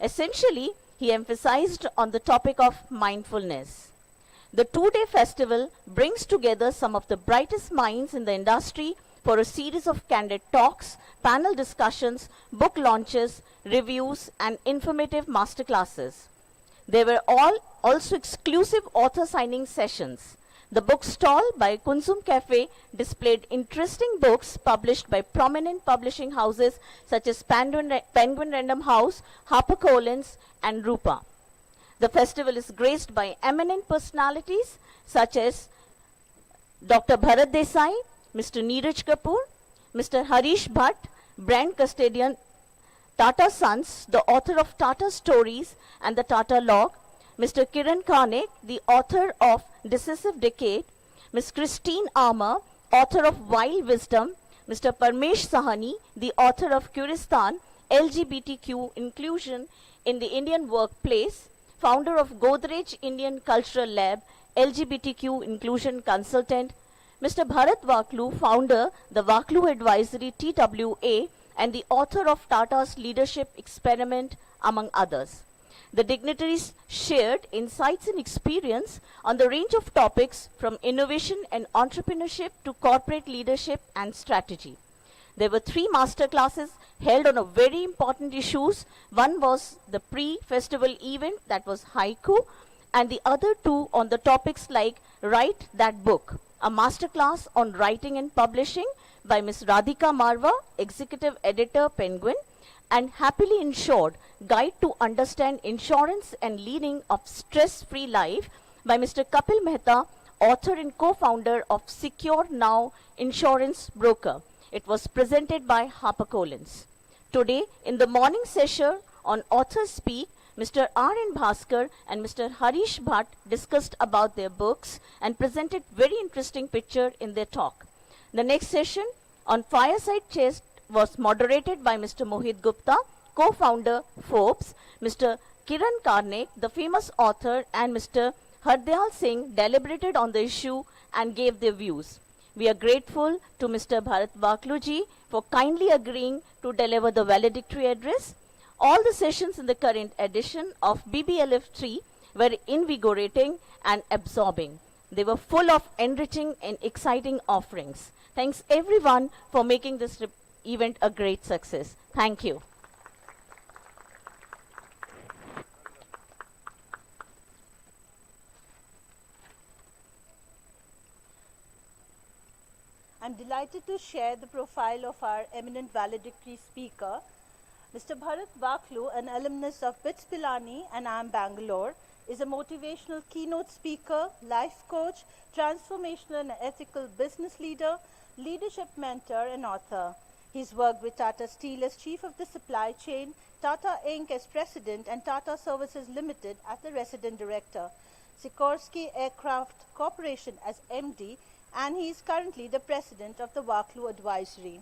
Essentially, he emphasized on the topic of mindfulness. The 2-day festival brings together some of the brightest minds in the industry for a series of candid talks, panel discussions, book launches, reviews, and informative masterclasses. There were all also exclusive author signing sessions. The book stall by Kunzum Cafe displayed interesting books published by prominent publishing houses such as Penguin Random House, HarperCollins, and Rupa. The festival is graced by eminent personalities such as Dr. Bharat Desai, Mr. Neeraj Kapoor, Mr. Harish Bhatt, brand custodian Tata Sons, the author of Tata Stories and the Tata Log, Mr. Kiran Kanek, the author of Decisive Decade, Ms. Christine Armour, author of Wild Wisdom, Mr. Parmesh Sahani, the author of Kuristan, LGBTQ Inclusion in the Indian Workplace, founder of Godrej Indian Cultural Lab, LGBTQ Inclusion Consultant, Mr. Bharat Vaklu, founder, the Vaklu Advisory TWA, and the author of Tata's Leadership Experiment, among others. The dignitaries shared insights and experience on the range of topics from innovation and entrepreneurship to corporate leadership and strategy. There were 3 master classes held on a very important issues. One was the pre-festival event, that was haiku, and the other 2 on the topics like Write That Book, a master class on writing and publishing by Ms. Radhika Marwa, Executive Editor, Penguin, and Happily Insured, Guide to Understand Insurance and Leading of Stress-Free Life by Mr. Kapil Mehta, author and co-founder of Secure Now Insurance Broker. It was presented by HarperCollins. Today, in the morning session on Authors Speak, Mr. R.N. Bhaskar and Mr. Harish Bhatt discussed about their books and presented very interesting picture in their talk. The next session on Fireside Chest was moderated by Mr. Mohit Gupta, co-founder Forbes, Mr. Kiran Karnik, the famous author, and Mr. Hardyal Singh deliberated on the issue and gave their views. We are grateful to Mr. Bharat Vakluji for kindly agreeing to deliver the valedictory address. All the sessions in the current edition of BBLF 3 were invigorating and absorbing. They were full of enriching and exciting offerings. Thanks everyone for making this event a great success. Thank you. I'm delighted to share the profile of our eminent valedictory speaker, Mr. Bharat Vaklu, an alumnus of BITS Pilani and IIM Bangalore, is a motivational keynote speaker, life coach, transformational and ethical business leader, leadership mentor, and author. He's worked with Tata Steel as Chief of the Supply Chain, Tata Inc. as President, and Tata Services Limited as the Resident Director, Sikorsky Aircraft Corporation as MD, and he is currently the President of the Vaklu Advisory.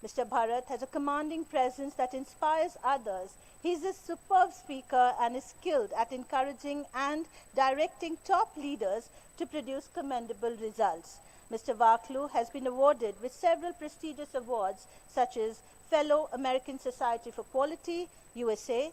Mr. Bharat has a commanding presence that inspires others. He's a superb speaker and is skilled at encouraging and directing top leaders to produce commendable results. Mr. Vaklu has been awarded with several prestigious awards such as Fellow American Society for Quality, USA,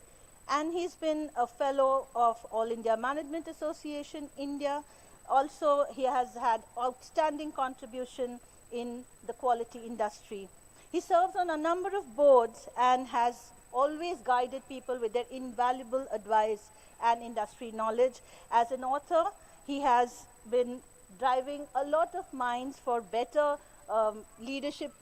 and he's been a Fellow of All India Management Association, India. Also, he has had outstanding contribution in the quality industry. He serves on a number of boards and has always guided people with their invaluable advice and industry knowledge. As an author, he has been driving a lot of minds for better leadership.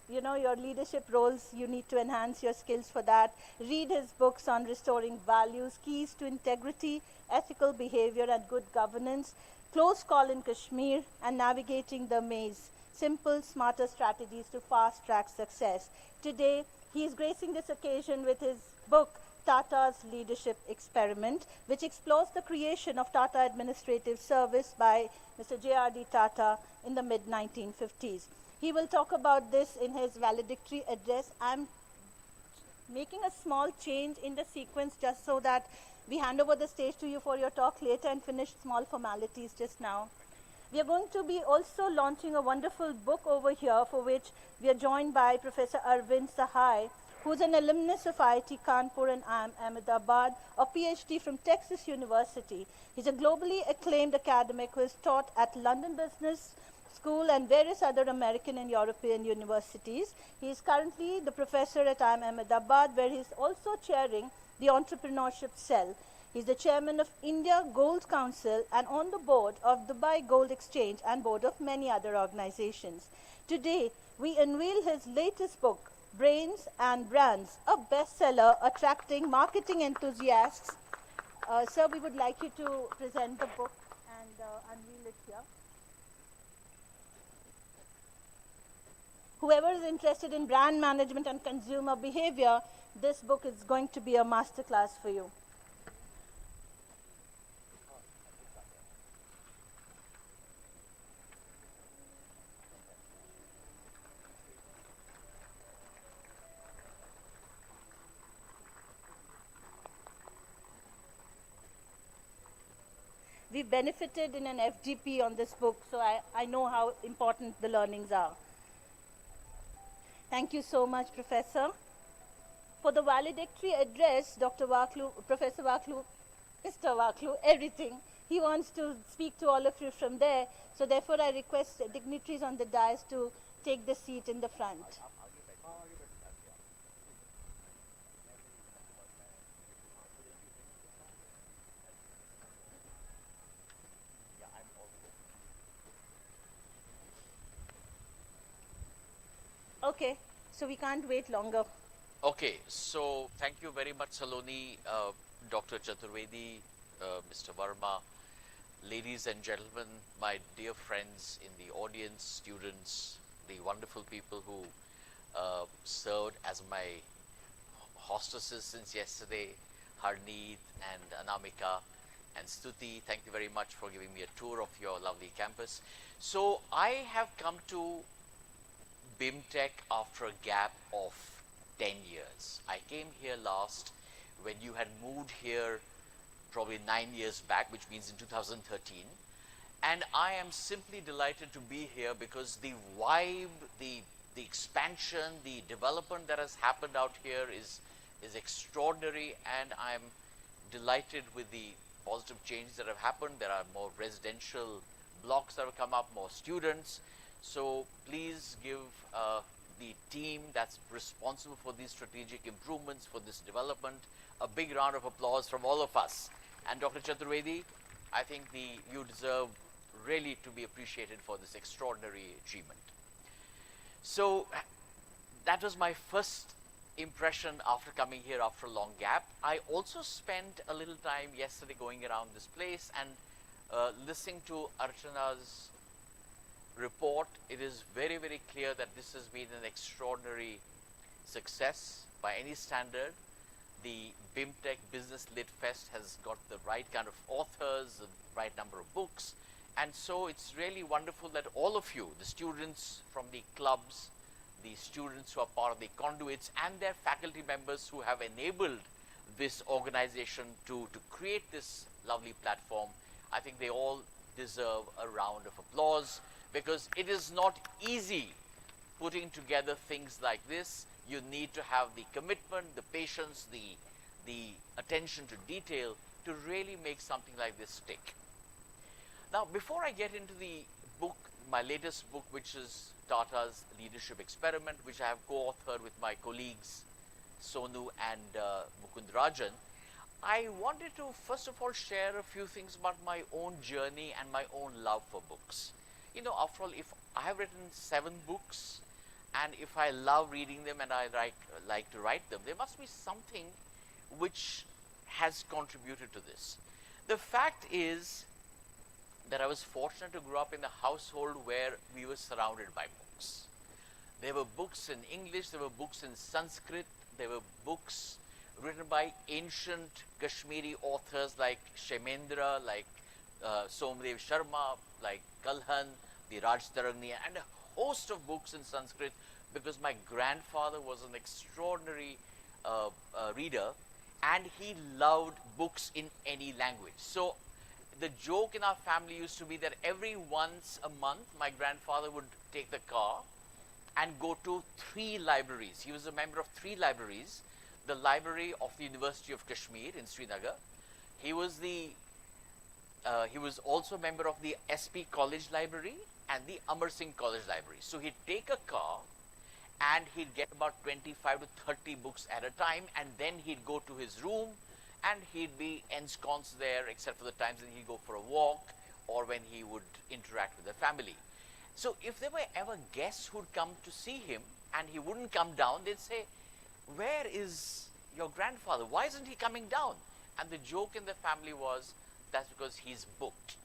Your leadership roles, you need to enhance your skills for that. Read his books on restoring values, keys to integrity, ethical behavior, and good governance, Close Call in Kashmir, and Navigating the Maze, Simple, Smarter Strategies to Fast-Track Success. Today, he is gracing this occasion with his book, Tata's Leadership Experiment, which explores the creation of Tata Administrative Service by Mr. J.R.D. Tata in the mid-1950s. He will talk about this in his valedictory address. I'm making a small change in the sequence just so that we hand over the stage to you for your talk later and finish small formalities just now. We are going to be also launching a wonderful book over here for which we are joined by Professor Arvind Sahai, who's an alumnus of IIT Kanpur and IIM Ahmedabad, a PhD from Texas University. He's a globally acclaimed academic who has taught at London Business School and various other American and European universities. He is currently the professor at IIM Ahmedabad, where he is also chairing the entrepreneurship cell. He is the chairman of India Gold Council and on the board of Dubai Gold Exchange and board of many other organizations. Today, we unveil his latest book, Brains and Brands, a bestseller attracting marketing enthusiasts. Sir, we would like you to present the book and unveil it here. Whoever is interested in brand management and consumer behavior, this book is going to be a masterclass for you. We benefited in an FGP on this book, so I know how important the learnings are. Thank you so much, Professor. For the valedictory address, Dr. Vaklu, Professor Vaklu, Mr. Vaklu, everything, he wants to speak to all of you from there, so therefore I request dignitaries on the dais to take the seat in the front. Okay, so we can't wait longer. Okay, so thank you very much, Saloni, Dr. Chaturvedi, Mr. Verma, ladies and gentlemen, my dear friends in the audience, students, the wonderful people who served as my hostesses since yesterday, Harneet and Anamika and Stuti. Thank you very much for giving me a tour of your lovely campus. So I have come to BIMTech after a gap of 10 years. I came here last when you had moved here probably 9 years back, which means in 2013. And I am simply delighted to be here because the vibe, the expansion, the development that has happened out here is extraordinary, and I'm delighted with the positive changes that have happened. There are more residential blocks that have come up, more students. So please give the team that's responsible for these strategic improvements, for this development, a big round of applause from all of us. And Dr. Chaturvedi, I think you deserve really to be appreciated for this extraordinary achievement. So that was my first impression after coming here after a long gap. I also spent a little time yesterday going around this place and listening to Archana's report. It is very, very clear that this has been an extraordinary success by any standard. The BIMTech Business Lit Fest has got the right kind of authors, the right number of books, and so it's really wonderful that all of you, the students from the clubs, the students who are part of the conduits, and their faculty members who have enabled this organization to create this lovely platform, I think they all deserve a round of applause, because it is not easy putting together things like this. You need to have the commitment, the patience, the attention to detail to really make something like this stick. Now, before I get into the book, my latest book, which is Tata's Leadership Experiment, which I have co-authored with my colleagues Sonu and Mukund Rajan, I wanted to first of all share a few things about my own journey and my own love for books. You know, after all, if I have written 7 books, and if I love reading them and I like to write them, there must be something which has contributed to this. The fact is that I was fortunate to grow up in a household where we were surrounded by books. There were books in English, there were books in Sanskrit, there were books written by ancient Kashmiri authors like Shemendra, like Somdev Sharma, like Kalhan, the Raj Tarangni, and a host of books in Sanskrit, because my grandfather was an extraordinary reader, and he loved books in any language. So the joke in our family used to be that every once a month, my grandfather would take the car and go to 3 libraries. He was a member of 3 libraries. The library of the University of Kashmir in Srinagar. He was also a member of the SP College Library, and the Amar Singh College Library. So he'd take a car and he'd get about 25 to 30 books at a time, and then he'd go to his room and he'd be ensconced there, except for the times that he'd go for a walk or when he would interact with the family. So if there were ever guests who'd come to see him and he wouldn't come down, they'd say, "Where is your grandfather? Why isn't he coming down?" And the joke in the family was, that's because he's booked,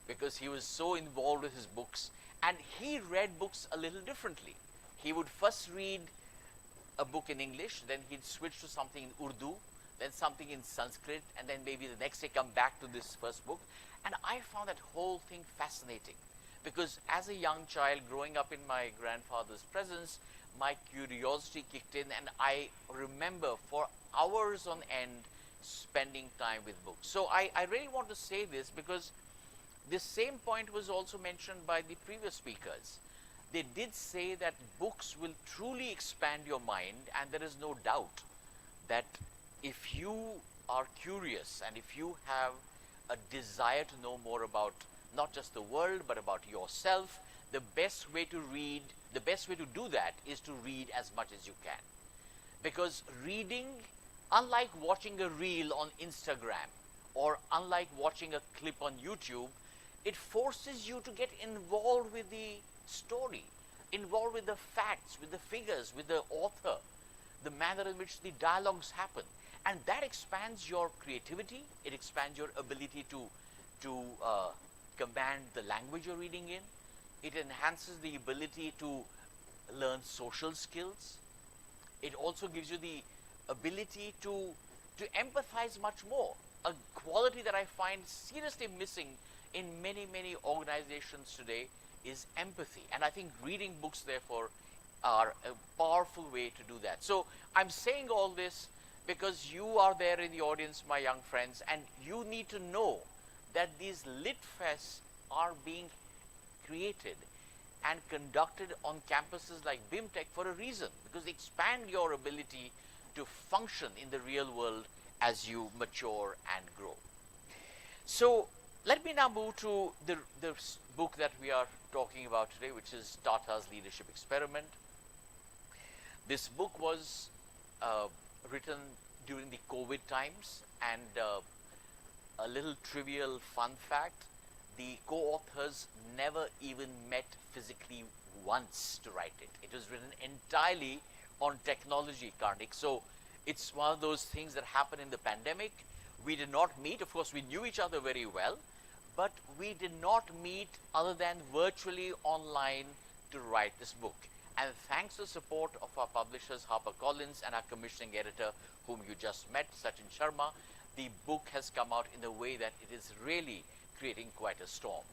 because he was so involved with his books, and he read books a little differently. He would first read a book in English, then he'd switch to something in Urdu, then something in Sanskrit, and then maybe the next day come back to this first book. And I found that whole thing fascinating, because as a young child growing up in my grandfather's presence, my curiosity kicked in, and I remember for hours on end spending time with books. So I really want to say this because this same point was also mentioned by the previous speakers. They did say that books will truly expand your mind, and there is no doubt that if you are curious and if you have a desire to know more about not just the world but about yourself, the best way to do that is to read as much as you can. Because reading, unlike watching a reel on Instagram or unlike watching a clip on YouTube, it forces you to get involved with the story, involved with the facts, with the figures, with the author, the manner in which the dialogues happen. And that expands your creativity, it expands your ability to command the language you're reading in, it enhances the ability to learn social skills, it also gives you the ability to empathize much more, a quality that I find seriously missing in many, many organizations today is empathy. And I think reading books, therefore, are a powerful way to do that. So I'm saying all this because you are there in the audience, my young friends, and you need to know that these lit fests are being created and conducted on campuses like BIMTech for a reason, because they expand your ability to function in the real world as you mature and grow. So let me now move to the book that we are talking about today, which is Tata's Leadership Experiment. This book was written during the COVID times, and a little trivial fun fact, the co-authors never even met physically once to write it. It was written entirely on technology, Karnik. So it's one of those things that happened in the pandemic. We did not meet. Of course, we knew each other very well, but we did not meet other than virtually online to write this book. And thanks to the support of our publishers, HarperCollins, and our commissioning editor, whom you just met, Sachin Sharma, the book has come out in a way that it is really creating quite a storm.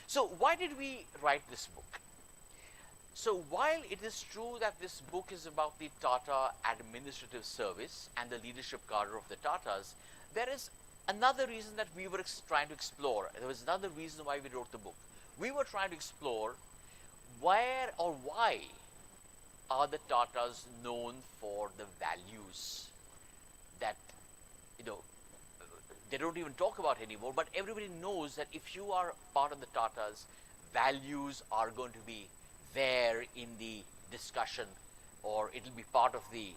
So why did we write this book? So while it is true that this book is about the Tata administrative service and the leadership cadre of the Tatas, there is another reason that we were trying to explore. There was another reason why we wrote the book. We were trying to explore where or why are the Tatas known for the values that, they don't even talk about anymore, but everybody knows that if you are part of the Tatas, values are going to be there in the discussion, or it'll be part of the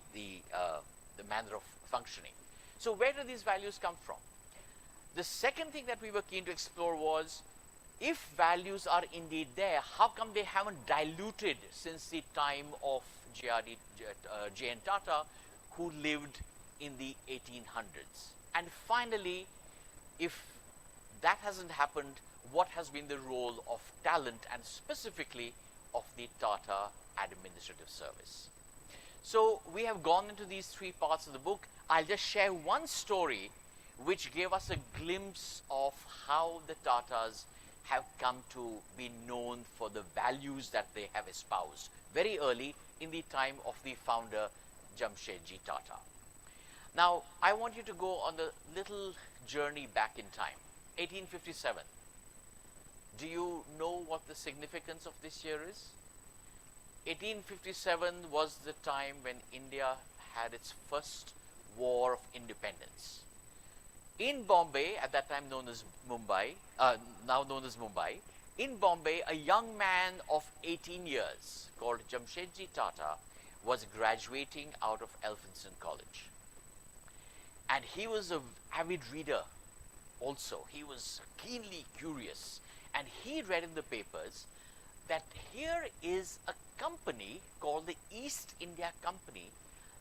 manner of functioning. So where do these values come from? The second thing that we were keen to explore was, if values are indeed there, how come they haven't diluted since the time of J.N. Tata, who lived in the 1800s? And finally, if that hasn't happened, what has been the role of talent, and specifically of the Tata administrative service? So we have gone into these three parts of the book. I'll just share one story which gave us a glimpse of how the Tatas have come to be known for the values that they have espoused very early in the time of the founder Jamshedji Tata. Now, I want you to go on a little journey back in time, 1857. Do you know what the significance of this year is? 1857 was the time when India had its first war of independence. In Bombay, at that time known as Mumbai, now known as Mumbai, In Bombay, a young man of 18 years called Jamshedji Tata was graduating out of Elphinstone College. And he was an avid reader also. He was keenly curious. And he read in the papers that here is a company called the East India Company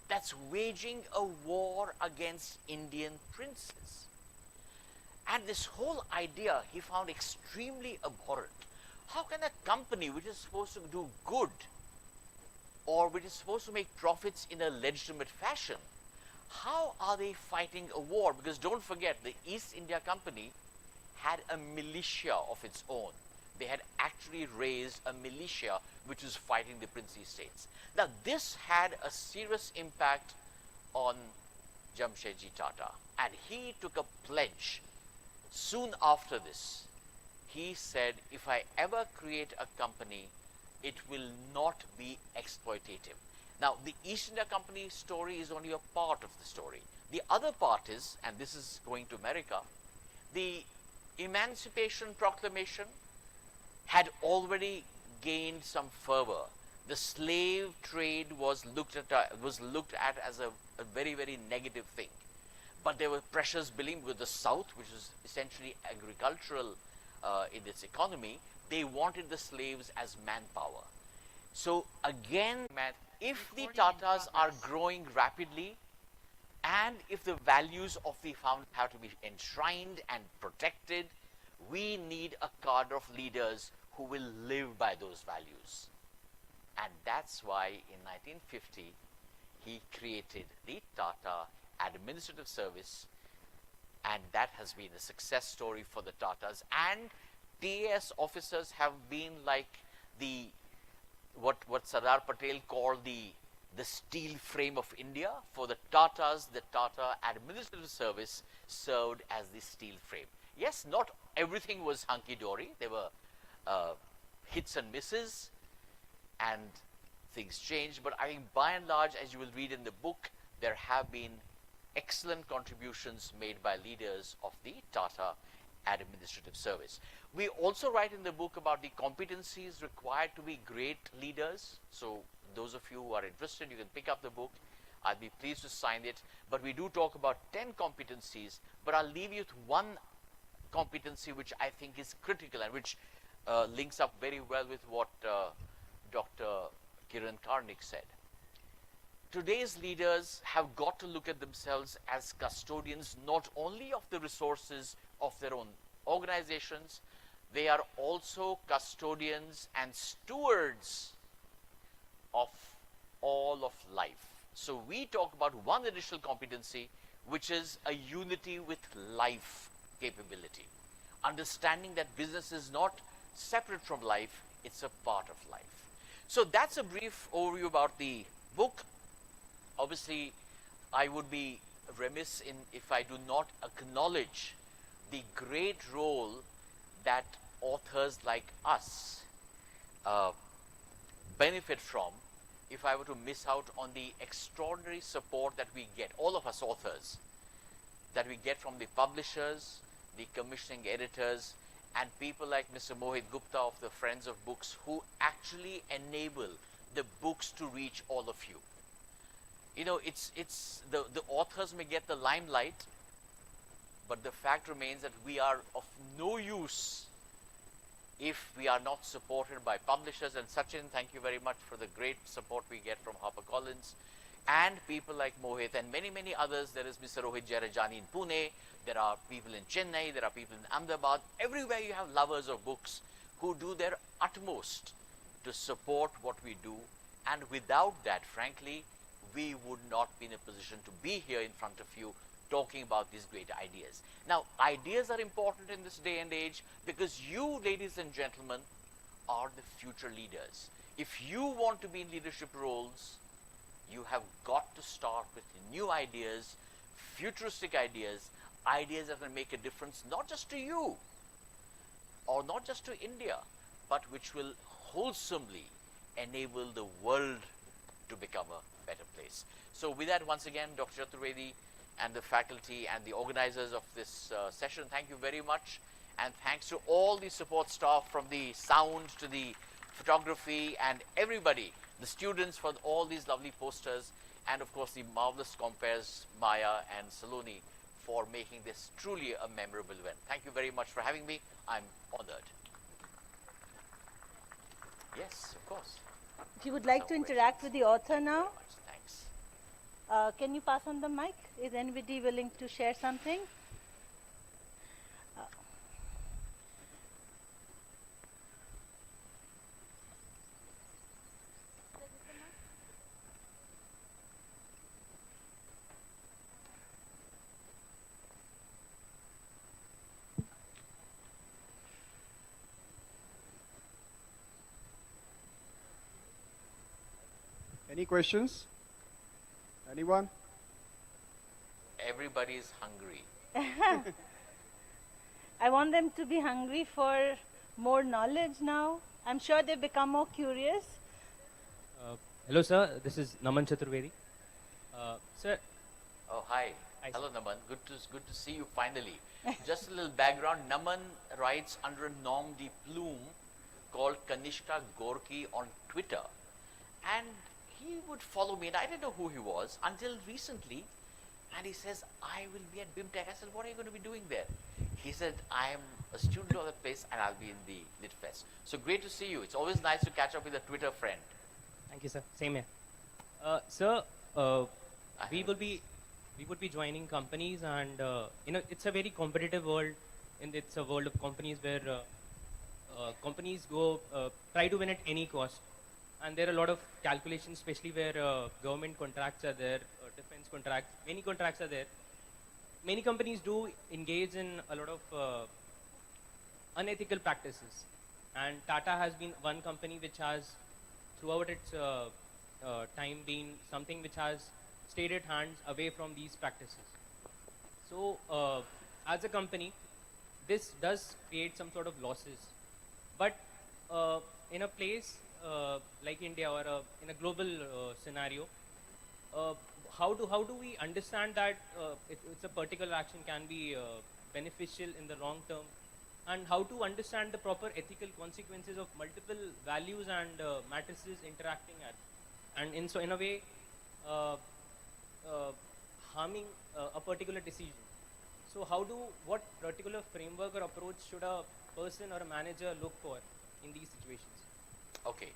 that's waging a war against Indian princes. And this whole idea he found extremely abhorrent. How can a company which is supposed to do good or which is supposed to make profits in a legitimate fashion, how are they fighting a war? Because don't forget, the East India Company had a militia of its own. They had actually raised a militia which was fighting the princely states. Now this had a serious impact on Jamshedji Tata, and he took a pledge. Soon after this, he said, if I ever create a company, it will not be exploitative. Now, the East India Company story is only a part of the story. The other part is, and this is going to America, the Emancipation Proclamation had already gained some fervor. The slave trade was looked at as a very, very negative thing. But there were pressures building with the South, which is essentially agricultural in its economy. They wanted the slaves as manpower. So again, if the Tatas are growing rapidly, and if the values of the founders have to be enshrined and protected, we need a cadre of leaders who will live by those values. And that's why in 1950, he created the Tata Administrative Service, and that has been a success story for the Tatas. And TAS officers have been like the what Sardar Patel called the steel frame of India. For the Tatas, the Tata Administrative Service served as the steel frame. Yes, not everything was hunky-dory. There were hits and misses, and things changed. But I think by and large, as you will read in the book, there have been excellent contributions made by leaders of the Tata Administrative Service. We also write in the book about the competencies required to be great leaders. So those of you who are interested, you can pick up the book. I'll be pleased to sign it. But we do talk about 10 competencies, but I'll leave you with one competency which I think is critical and which links up very well with what Dr. Kiran Karnik said. Today's leaders have got to look at themselves as custodians not only of the resources of their own organizations, they are also custodians and stewards of all of life. So we talk about one additional competency, which is a unity with life capability. Understanding that business is not separate from life, it's a part of life. So that's a brief overview about the book. Obviously, I would be remiss if I do not acknowledge the great role that authors like us benefit from if I were to miss out on the extraordinary support that we get, all of us authors, that we get from the publishers, the commissioning editors, and people like Mr. Mohit Gupta of the Friends of Books, who actually enable the books to reach all of you. You know, the authors may get the limelight, but the fact remains that we are of no use if we are not supported by publishers. And Sachin, thank you very much for the great support we get from HarperCollins and people like Mohit and many, many others. There is Mr. Rohit Jairajani in Pune. There are people in Chennai. There are people in Ahmedabad. Everywhere you have lovers of books who do their utmost to support what we do. And without that, frankly, we would not be in a position to be here in front of you talking about these great ideas. Now, ideas are important in this day and age because you, ladies and gentlemen, are the future leaders. If you want to be in leadership roles, you have got to start with new ideas, futuristic ideas, ideas that will make a difference not just to you or not just to India, but which will wholesomely enable the world to become a better place. So with that, once again, Dr. Chaturvedi and the faculty and the organizers of this session, thank you very much. And thanks to all the support staff from the sound to the photography and everybody, the students for all these lovely posters, and of course the marvelous compares Maya and Saloni for making this truly a memorable event. Thank you very much for having me. I'm honored. Yes, of course. If you would like to interact with the author now, Thanks. can you pass on the mic? Is anybody willing to share something? Any questions? Anyone? Everybody's hungry. I want them to be hungry for more knowledge now. I'm sure they've become more curious. Hello, sir. This is Naman Chaturvedi. Sir. Oh, hi. Hello, Naman. Good to see you finally. Just a little background. Naman writes under a nom de plume called Kanishka Gorki on Twitter. And he would follow me, and I didn't know who he was until recently. And he says, I will be at BIMTech. I said, what are you going to be doing there? He said, I am a student of that place and I'll be in the Lit Fest. So great to see you. It's always nice to catch up with a Twitter friend. Thank you, sir. Same here. Sir, we would be joining companies, and it's a very competitive world. And it's a world of companies where companies go try to win at any cost. And there are a lot of calculations, especially where government contracts are there, defense contracts, many contracts are there. Many companies do engage in a lot of unethical practices. And Tata has been one company which has, throughout its time, been something which has stayed at hands away from these practices. So, as a company, this does create some sort of losses. But in a place like India, or in a global scenario, how do we understand that it's a particular action can be beneficial in the long term, and how to understand the proper ethical consequences of multiple values and matrices interacting at, and in a way harming a particular decision. So what particular framework or approach should a person or a manager look for in these situations? Okay,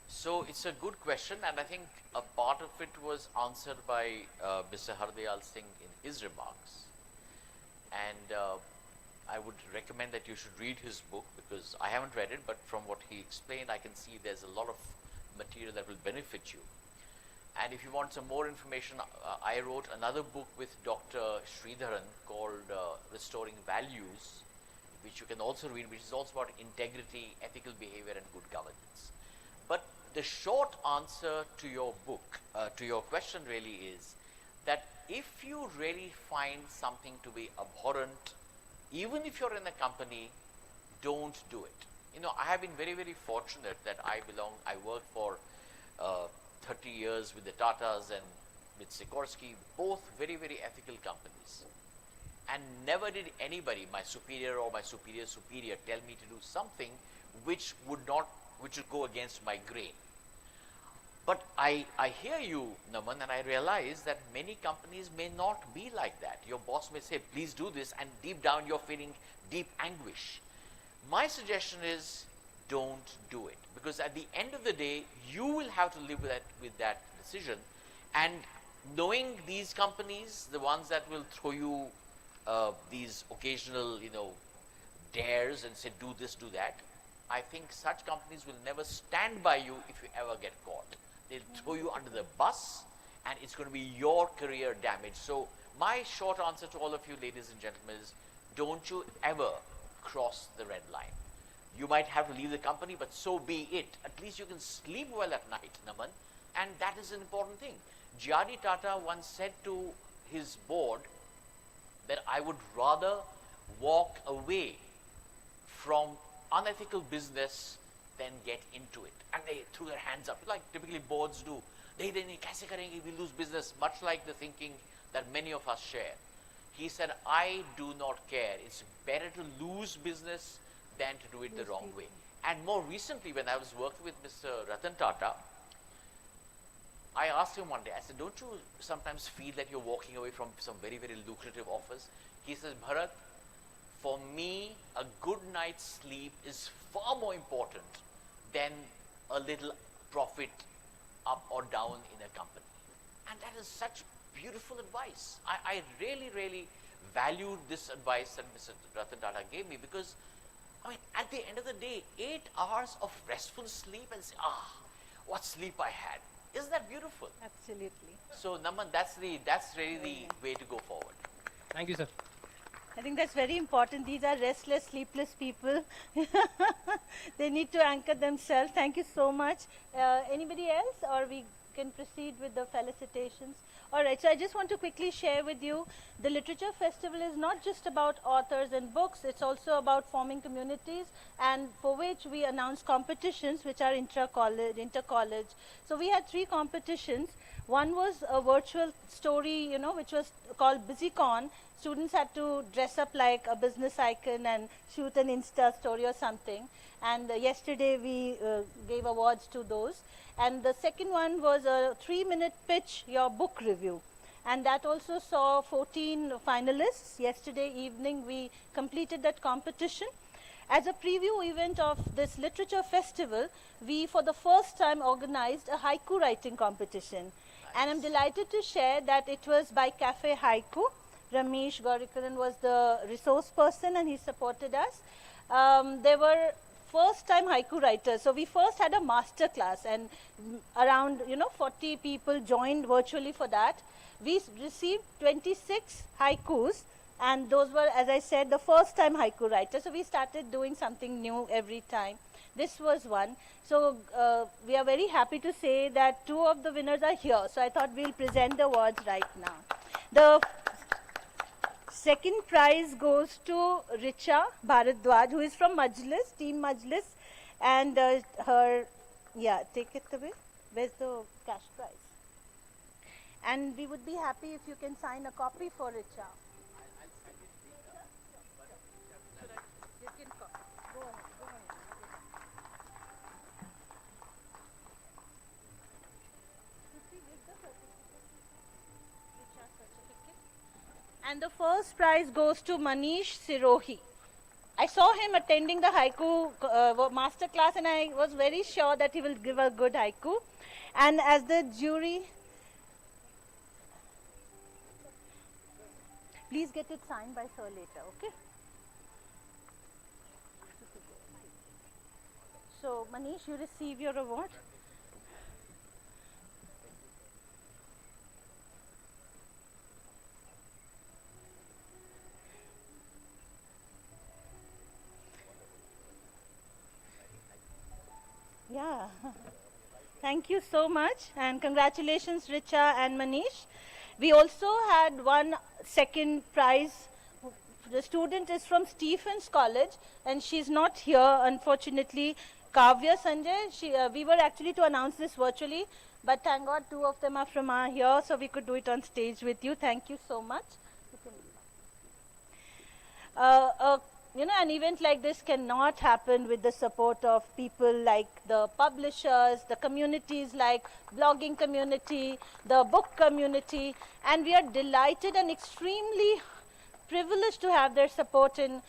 so it's a good question, and I think a part of it was answered by Mr. Hardayal Singh in his remarks. And I would recommend that you should read his book, because I haven't read it, but from what he explained, I can see there's a lot of material that will benefit you. And if you want some more information, I wrote another book with Dr. Sridharan called Restoring Values, which you can also read, which is also about integrity, ethical behavior, and good governance. But the short answer to your book, to your question really is that if you really find something to be abhorrent, even if you're in a company, don't do it. You know, I have been very, very fortunate that I worked for 30 years with the Tatas and with Sikorsky, both very, very ethical companies. And never did anybody, my superior or my superior superior, tell me to do something which would go against my grain. But I hear you, Naman, and I realize that many companies may not be like that. Your boss may say, please do this, and deep down you're feeling deep anguish. My suggestion is, don't do it. Because at the end of the day, you will have to live with that decision. And knowing these companies, the ones that will throw you these occasional, dares and say, do this, do that, I think such companies will never stand by you if you ever get caught. They'll throw you under the bus, and it's going to be your career damage. So my short answer to all of you, ladies and gentlemen, is don't you ever cross the red line. You might have to leave the company, but so be it. At least you can sleep well at night, Naman, and that is an important thing. G.R.D. Tata once said to his board that I would rather walk away from unethical business than get into it. And they threw their hands up, like typically boards do. They kaise karenge, we lose business, much like the thinking that many of us share. He said, I do not care. It's better to lose business than to do it the wrong way. And more recently, when I was working with Mr. Ratan Tata, I asked him one day, I said, don't you sometimes feel that you're walking away from some very, very lucrative offers? He says, Bharat, for me, a good night's sleep is far more important than a little profit up or down in a company. And that is such beautiful advice. I really, really valued this advice that Mr. Ratan Tata gave me, because, I mean, at the end of the day, 8 hours of restful sleep and say, what sleep I had. Isn't that beautiful? Absolutely. So, Naman, that's really the way to go forward. Thank you, sir. I think that's very important. These are restless, sleepless people. They need to anchor themselves. Thank you so much. Anybody else, or we can proceed with the felicitations? All right, so I just want to quickly share with you, the Literature Festival is not just about authors and books, it's also about forming communities, and for which we announced competitions which are inter-college. So we had 3 competitions. One was a virtual story, which was called BusyCon. Students had to dress up like a business icon and shoot an Insta story or something. And yesterday we gave awards to those. And the second one was a 3-minute pitch, your book review. And that also saw 14 finalists. Yesterday evening we completed that competition. As a preview event of this literature festival, we for the first time organized a haiku writing competition. Nice. And I'm delighted to share that it was by Cafe Haiku. Ramesh Gaurikaran was the resource person and he supported us. There were first time haiku writers. So we first had a master class and around 40 people joined virtually for that. We received 26 haikus, and those were, as I said, the first time haiku writers. So we started doing something new every time. This was one. So we are very happy to say that 2 of the winners are here. So I thought we'll present the awards right now. The second prize goes to Richa Bharadwaj, who is from Majlis, Team Majlis, and take it away. Where's the cash prize? And we would be happy if you can sign a copy for Richa. You can go ahead. And the first prize goes to Manish Sirohi. I saw him attending the haiku master class, and I was very sure that he will give a good haiku. And as the jury, please get it signed by sir later, okay? So Manish, you receive your award. Yeah. Thank you so much, and congratulations Richa and Manish. We also had one second prize. The student is from Stephens College and she's not here, unfortunately. Kavya Sanjay, we were actually to announce this virtually, but thank God 2 of them are from here, so we could do it on stage with you. Thank you so much. An event like this cannot happen with the support of people like the publishers, the communities like blogging community, the book community, and we are delighted and extremely privileged to have their support in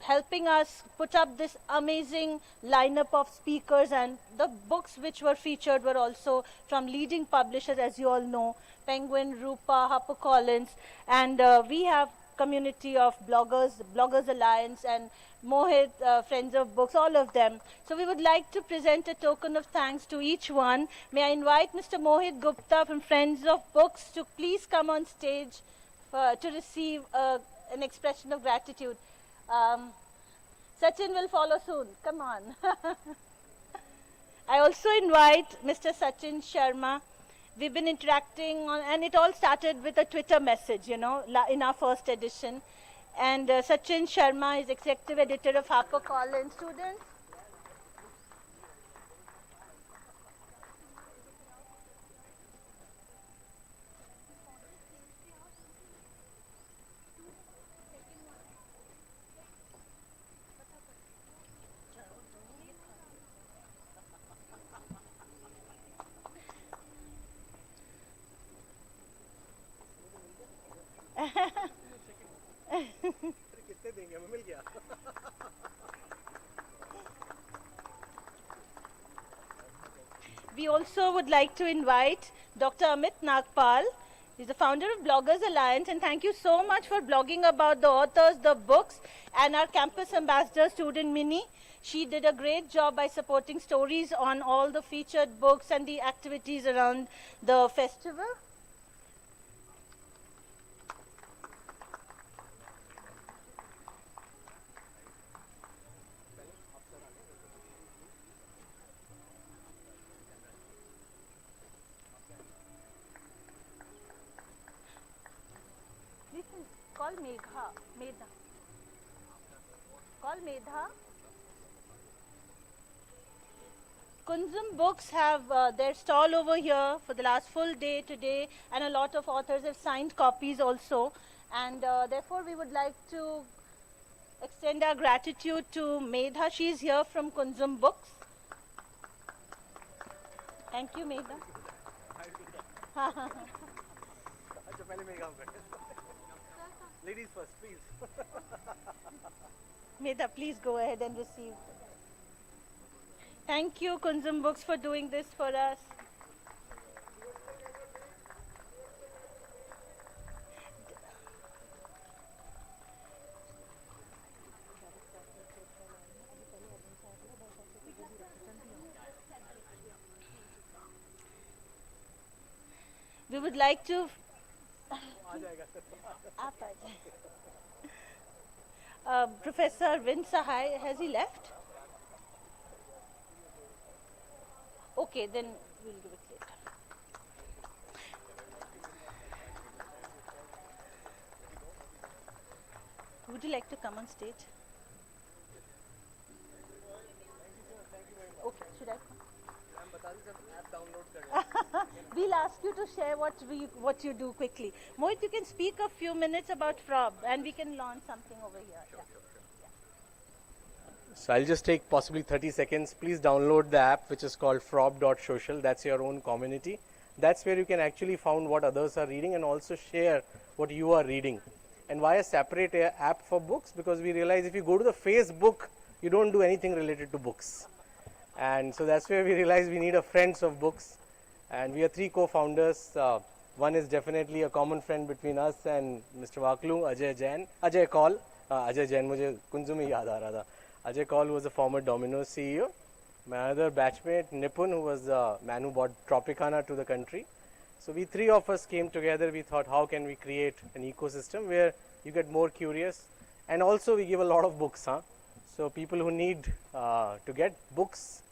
helping us put up this amazing lineup of speakers, and the books which were featured were also from leading publishers, as you all know, Penguin, Rupa, HarperCollins, and we have community of Bloggers Alliance, and Mohit, Friends of Books, all of them. So we would like to present a token of thanks to each one. May I invite Mr. Mohit Gupta from Friends of Books to please come on stage to receive an expression of gratitude. Sachin will follow soon. Come on. I also invite Mr. Sachin Sharma. We've been interacting and it all started with a Twitter message, in our first edition. And Sachin Sharma is executive editor of HarperCollins. Students? We also would like to invite Dr. Amit Nagpal. He's the founder of Bloggers Alliance, and thank you so much for blogging about the authors, the books, and our campus ambassador, student Minnie. She did a great job by supporting stories on all the featured books and the activities around the festival. Listen, call Medha. Call Medha. Kunzum Books have their stall over here for the last full day today, and a lot of authors have signed copies also. And therefore, we would like to extend our gratitude to Medha. She is here from Kunzum Books. Thank you, Medha. Ladies first, please. Medha, please go ahead and receive. Thank you, Kunzum Books, for doing this for us. We would like to Professor Arvind Sahai, has he left? Okay, then we'll give it later. Would you like to come on stage? Okay, should I come? We'll ask you to share what you do quickly. Mohit, you can speak a few minutes about FROB and we can launch something over here. So I'll just take possibly 30 seconds. Please download the app which is called frob.social. That's your own community. That's where you can actually find what others are reading and also share what you are reading. And why a separate app for books? Because we realize if you go to the Facebook, you don't do anything related to books. And so that's where we realize we need a friends of books. And we are 3 co-founders. One is definitely a common friend between us and Mr. Waklu, Ajay Kaul. Ajay Jain, मुझे कुंजू में याद आ रहा था. Ajay Kaul was a former Domino's CEO. My other batchmate, Nipun, who was the man who brought Tropicana to the country. So we 3 of us came together. We thought, how can we create an ecosystem where you get more curious? And also we give a lot of books. So people who need to get books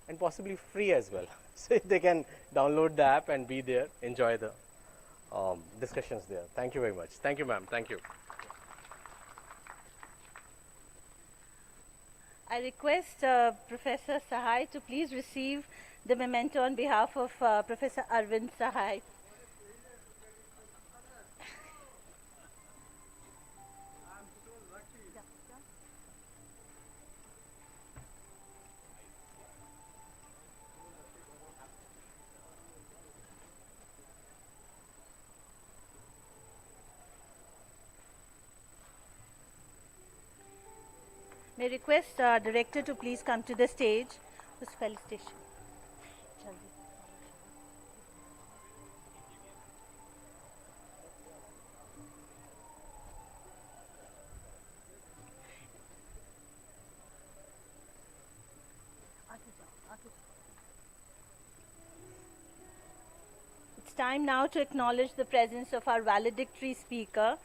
and possibly free as well. So they can download the app and be there, enjoy the discussions there. Thank you very much. Thank you, ma'am. Thank you. I request Professor Sahai to please receive the memento on behalf of Professor Arvind Sahai. May request our director to please come to the stage. This felicitation. It's time now to acknowledge the presence of our valedictory speaker.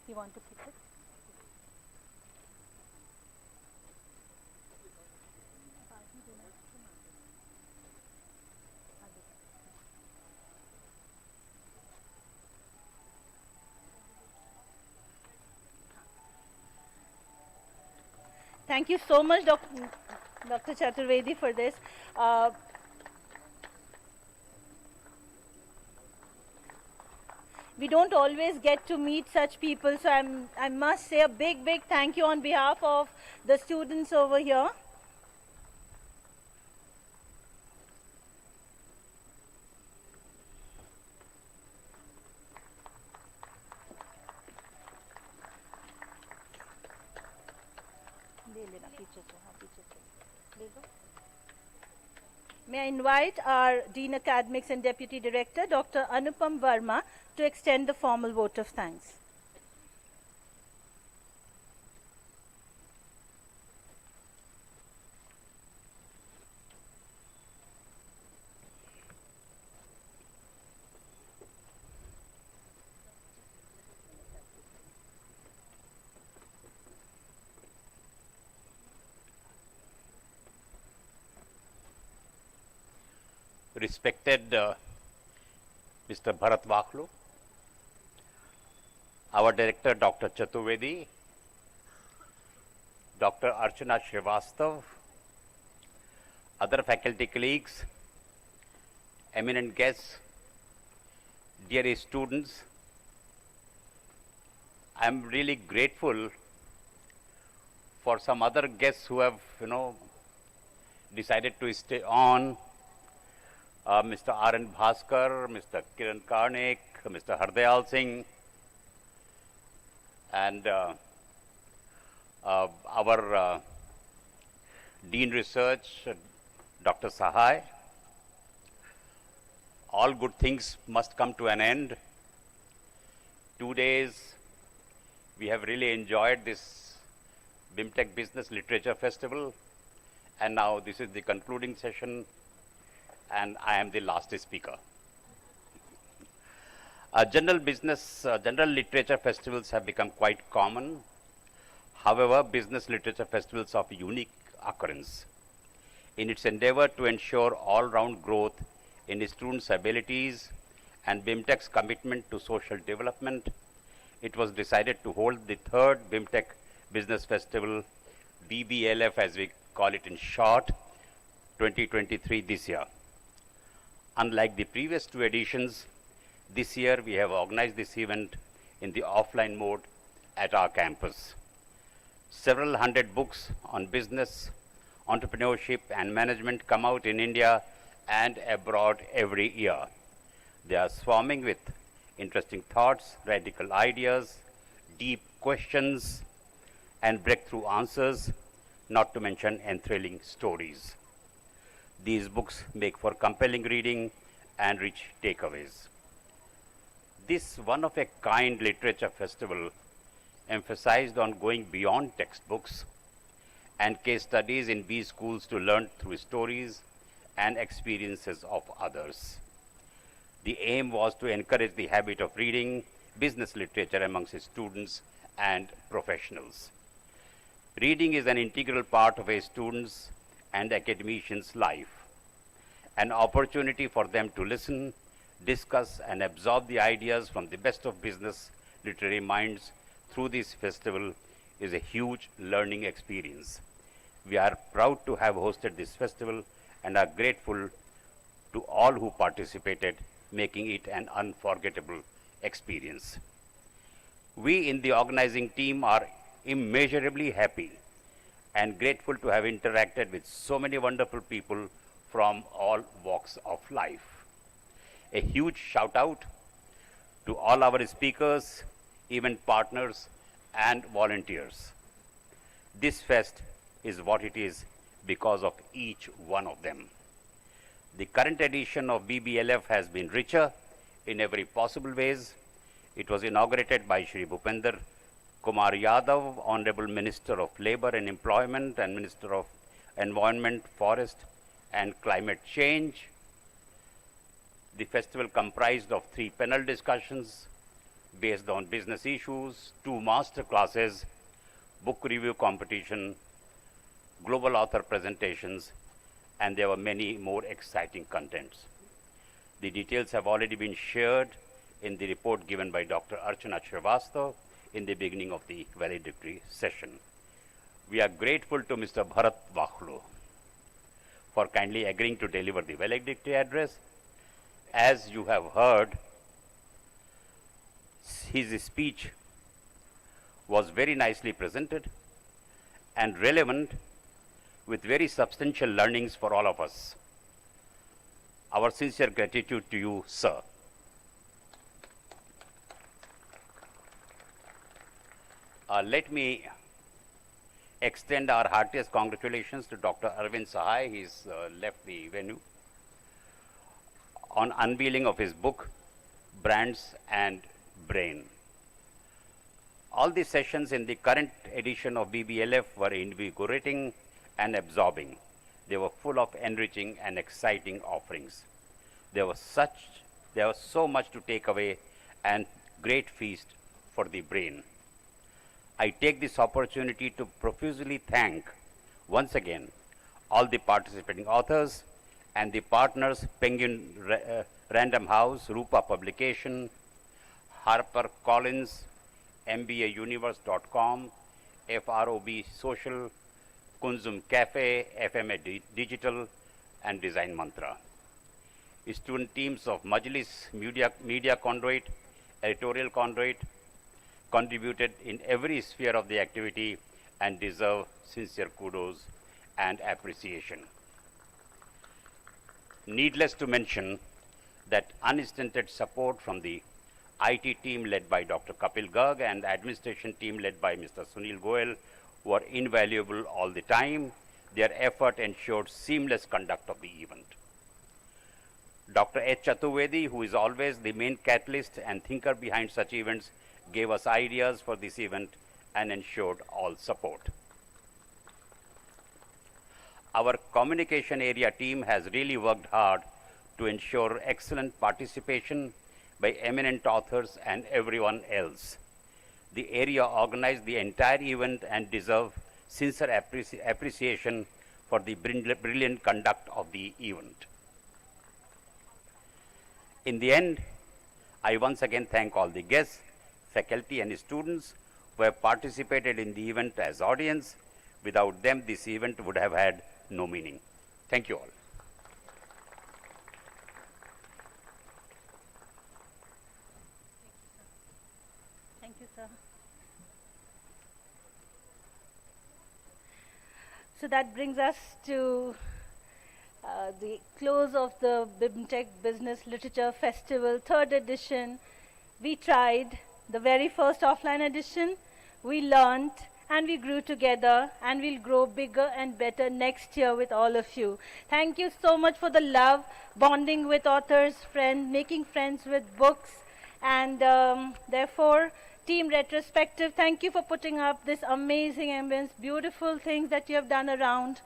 You want to pick it? Thank you so much, Dr. Chaturvedi, for this. We don't always get to meet such people, so I must say a big, big thank you on behalf of the students over here. May I invite our Dean Academics and Deputy Director, Dr. Anupam Verma, to extend the formal vote of thanks. Respected Mr. Bharat Vakhlu, our Director Dr. Chaturvedi, Dr. Archana Srivastav, other faculty colleagues, eminent guests, dear students, I am really grateful for some other guests who have, decided to stay on. Mr. R.N. Bhaskar, Mr. Kiran Karnik, Mr. Hardayal Singh, and our Dean Research, Dr. Sahai. All good things must come to an end. 2 days, we have really enjoyed this BIMTech Business Literature Festival, and now this is the concluding session, and I am the last speaker. General literature festivals have become quite common. However, business literature festivals are of unique occurrence. In its endeavor to ensure all-round growth in students' abilities and BIMTech's commitment to social development, it was decided to hold the third BIMTech Business Festival, BBLF as we call it in short, 2023 this year. Unlike the previous two editions, this year we have organized this event in the offline mode at our campus. Several hundred books on business, entrepreneurship and management come out in India and abroad every year. They are swarming with interesting thoughts, radical ideas, deep questions, and breakthrough answers, not to mention enthralling stories. These books make for compelling reading and rich takeaways. This one-of-a-kind literature festival emphasized on going beyond textbooks and case studies in B schools to learn through stories and experiences of others. The aim was to encourage the habit of reading business literature amongst students and professionals. Reading is an integral part of a student's and academician's life, an opportunity for them to listen, discuss, and absorb the ideas from the best of business literary minds through this festival is a huge learning experience. We are proud to have hosted this festival and are grateful to all who participated, making it an unforgettable experience. We in the organizing team are immeasurably happy and grateful to have interacted with so many wonderful people from all walks of life. A huge shout out to all our speakers, event partners, and volunteers. This fest is what it is because of each one of them. The current edition of BBLF has been richer in every possible ways. It was inaugurated by Shri Bhupender Kumar Yadav, Honorable Minister of Labour and Employment and Minister of Environment, Forest and Climate Change. The festival comprised of 3 panel discussions based on business issues, 2 master classes, book review competition, global author presentations, and there were many more exciting contents. The details have already been shared in the report given by Dr. Archana Srivastav in the beginning of the valedictory session. We are grateful to Mr. Bharat Vakhlu for kindly agreeing to deliver the valedictory address. As you have heard, his speech was very nicely presented and relevant with very substantial learnings for all of us. Our sincere gratitude to you, sir. Let me extend our heartiest congratulations to Dr. Arvind Sahai, he's left the venue, on unveiling of his book, Brands and Brain. All the sessions in the current edition of BBLF were invigorating and absorbing. They were full of enriching and exciting offerings. There was so much to take away and great feast for the brain. I take this opportunity to profusely thank once again all the participating authors and the partners, Penguin Random House, Rupa Publication, Harper Collins, MBAuniverse.com, FROB Social, Kunzum Cafe, FMA Digital, and Design Mantra. Student teams of Majlis, Media Conduit, Editorial Conduit contributed in every sphere of the activity and deserve sincere kudos and appreciation. Needless to mention that unstinted support from the IT team led by Dr. Kapil Garg and administration team led by Mr. Sunil Goel were invaluable all the time. Their effort ensured seamless conduct of the event. Dr. H. Chaturvedi, who is always the main catalyst and thinker behind such events, gave us ideas for this event and ensured all support. Our communication area team has really worked hard to ensure excellent participation by eminent authors and everyone else. The area organized the entire event and deserve sincere appreciation for the brilliant conduct of the event. In the end, I once again thank all the guests, faculty and students who have participated in the event as audience. Without them, this event would have had no meaning. Thank you all. Thank you, sir. So that brings us to the close of the BIMTech Business Literature Festival, 3rd edition. We tried the very first offline edition. We learned and we grew together, and we'll grow bigger and better next year with all of you. Thank you so much for the love, bonding with authors, friends, making friends with books, and therefore, Team Retrospective, thank you for putting up this amazing ambience, beautiful things that you have done around.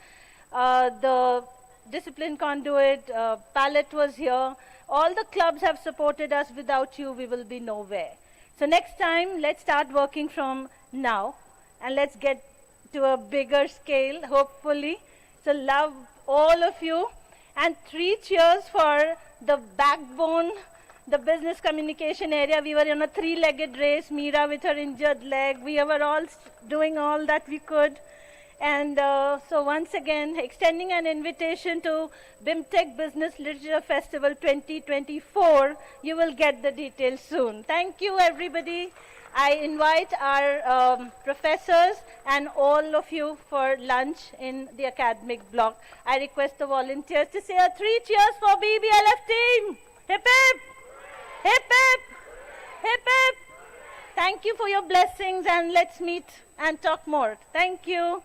The Discipline Conduit, Palette was here. All the clubs have supported us. Without you, we will be nowhere. So next time, let's start working from now, and let's get to a bigger scale, hopefully. So love all of you, and 3 cheers for the backbone, the business communication area. We were in a 3-legged race, Meera with her injured leg. We were all doing all that we could. And so once again, extending an invitation to BIMTech Business Literature Festival 2024. You will get the details soon. Thank you, everybody. I invite our professors and all of you for lunch in the academic block. I request the volunteers to say 3 cheers for BBLF team. Hip hip! Hip hip! Hip hip! Thank you for your blessings, and let's meet and talk more. Thank you.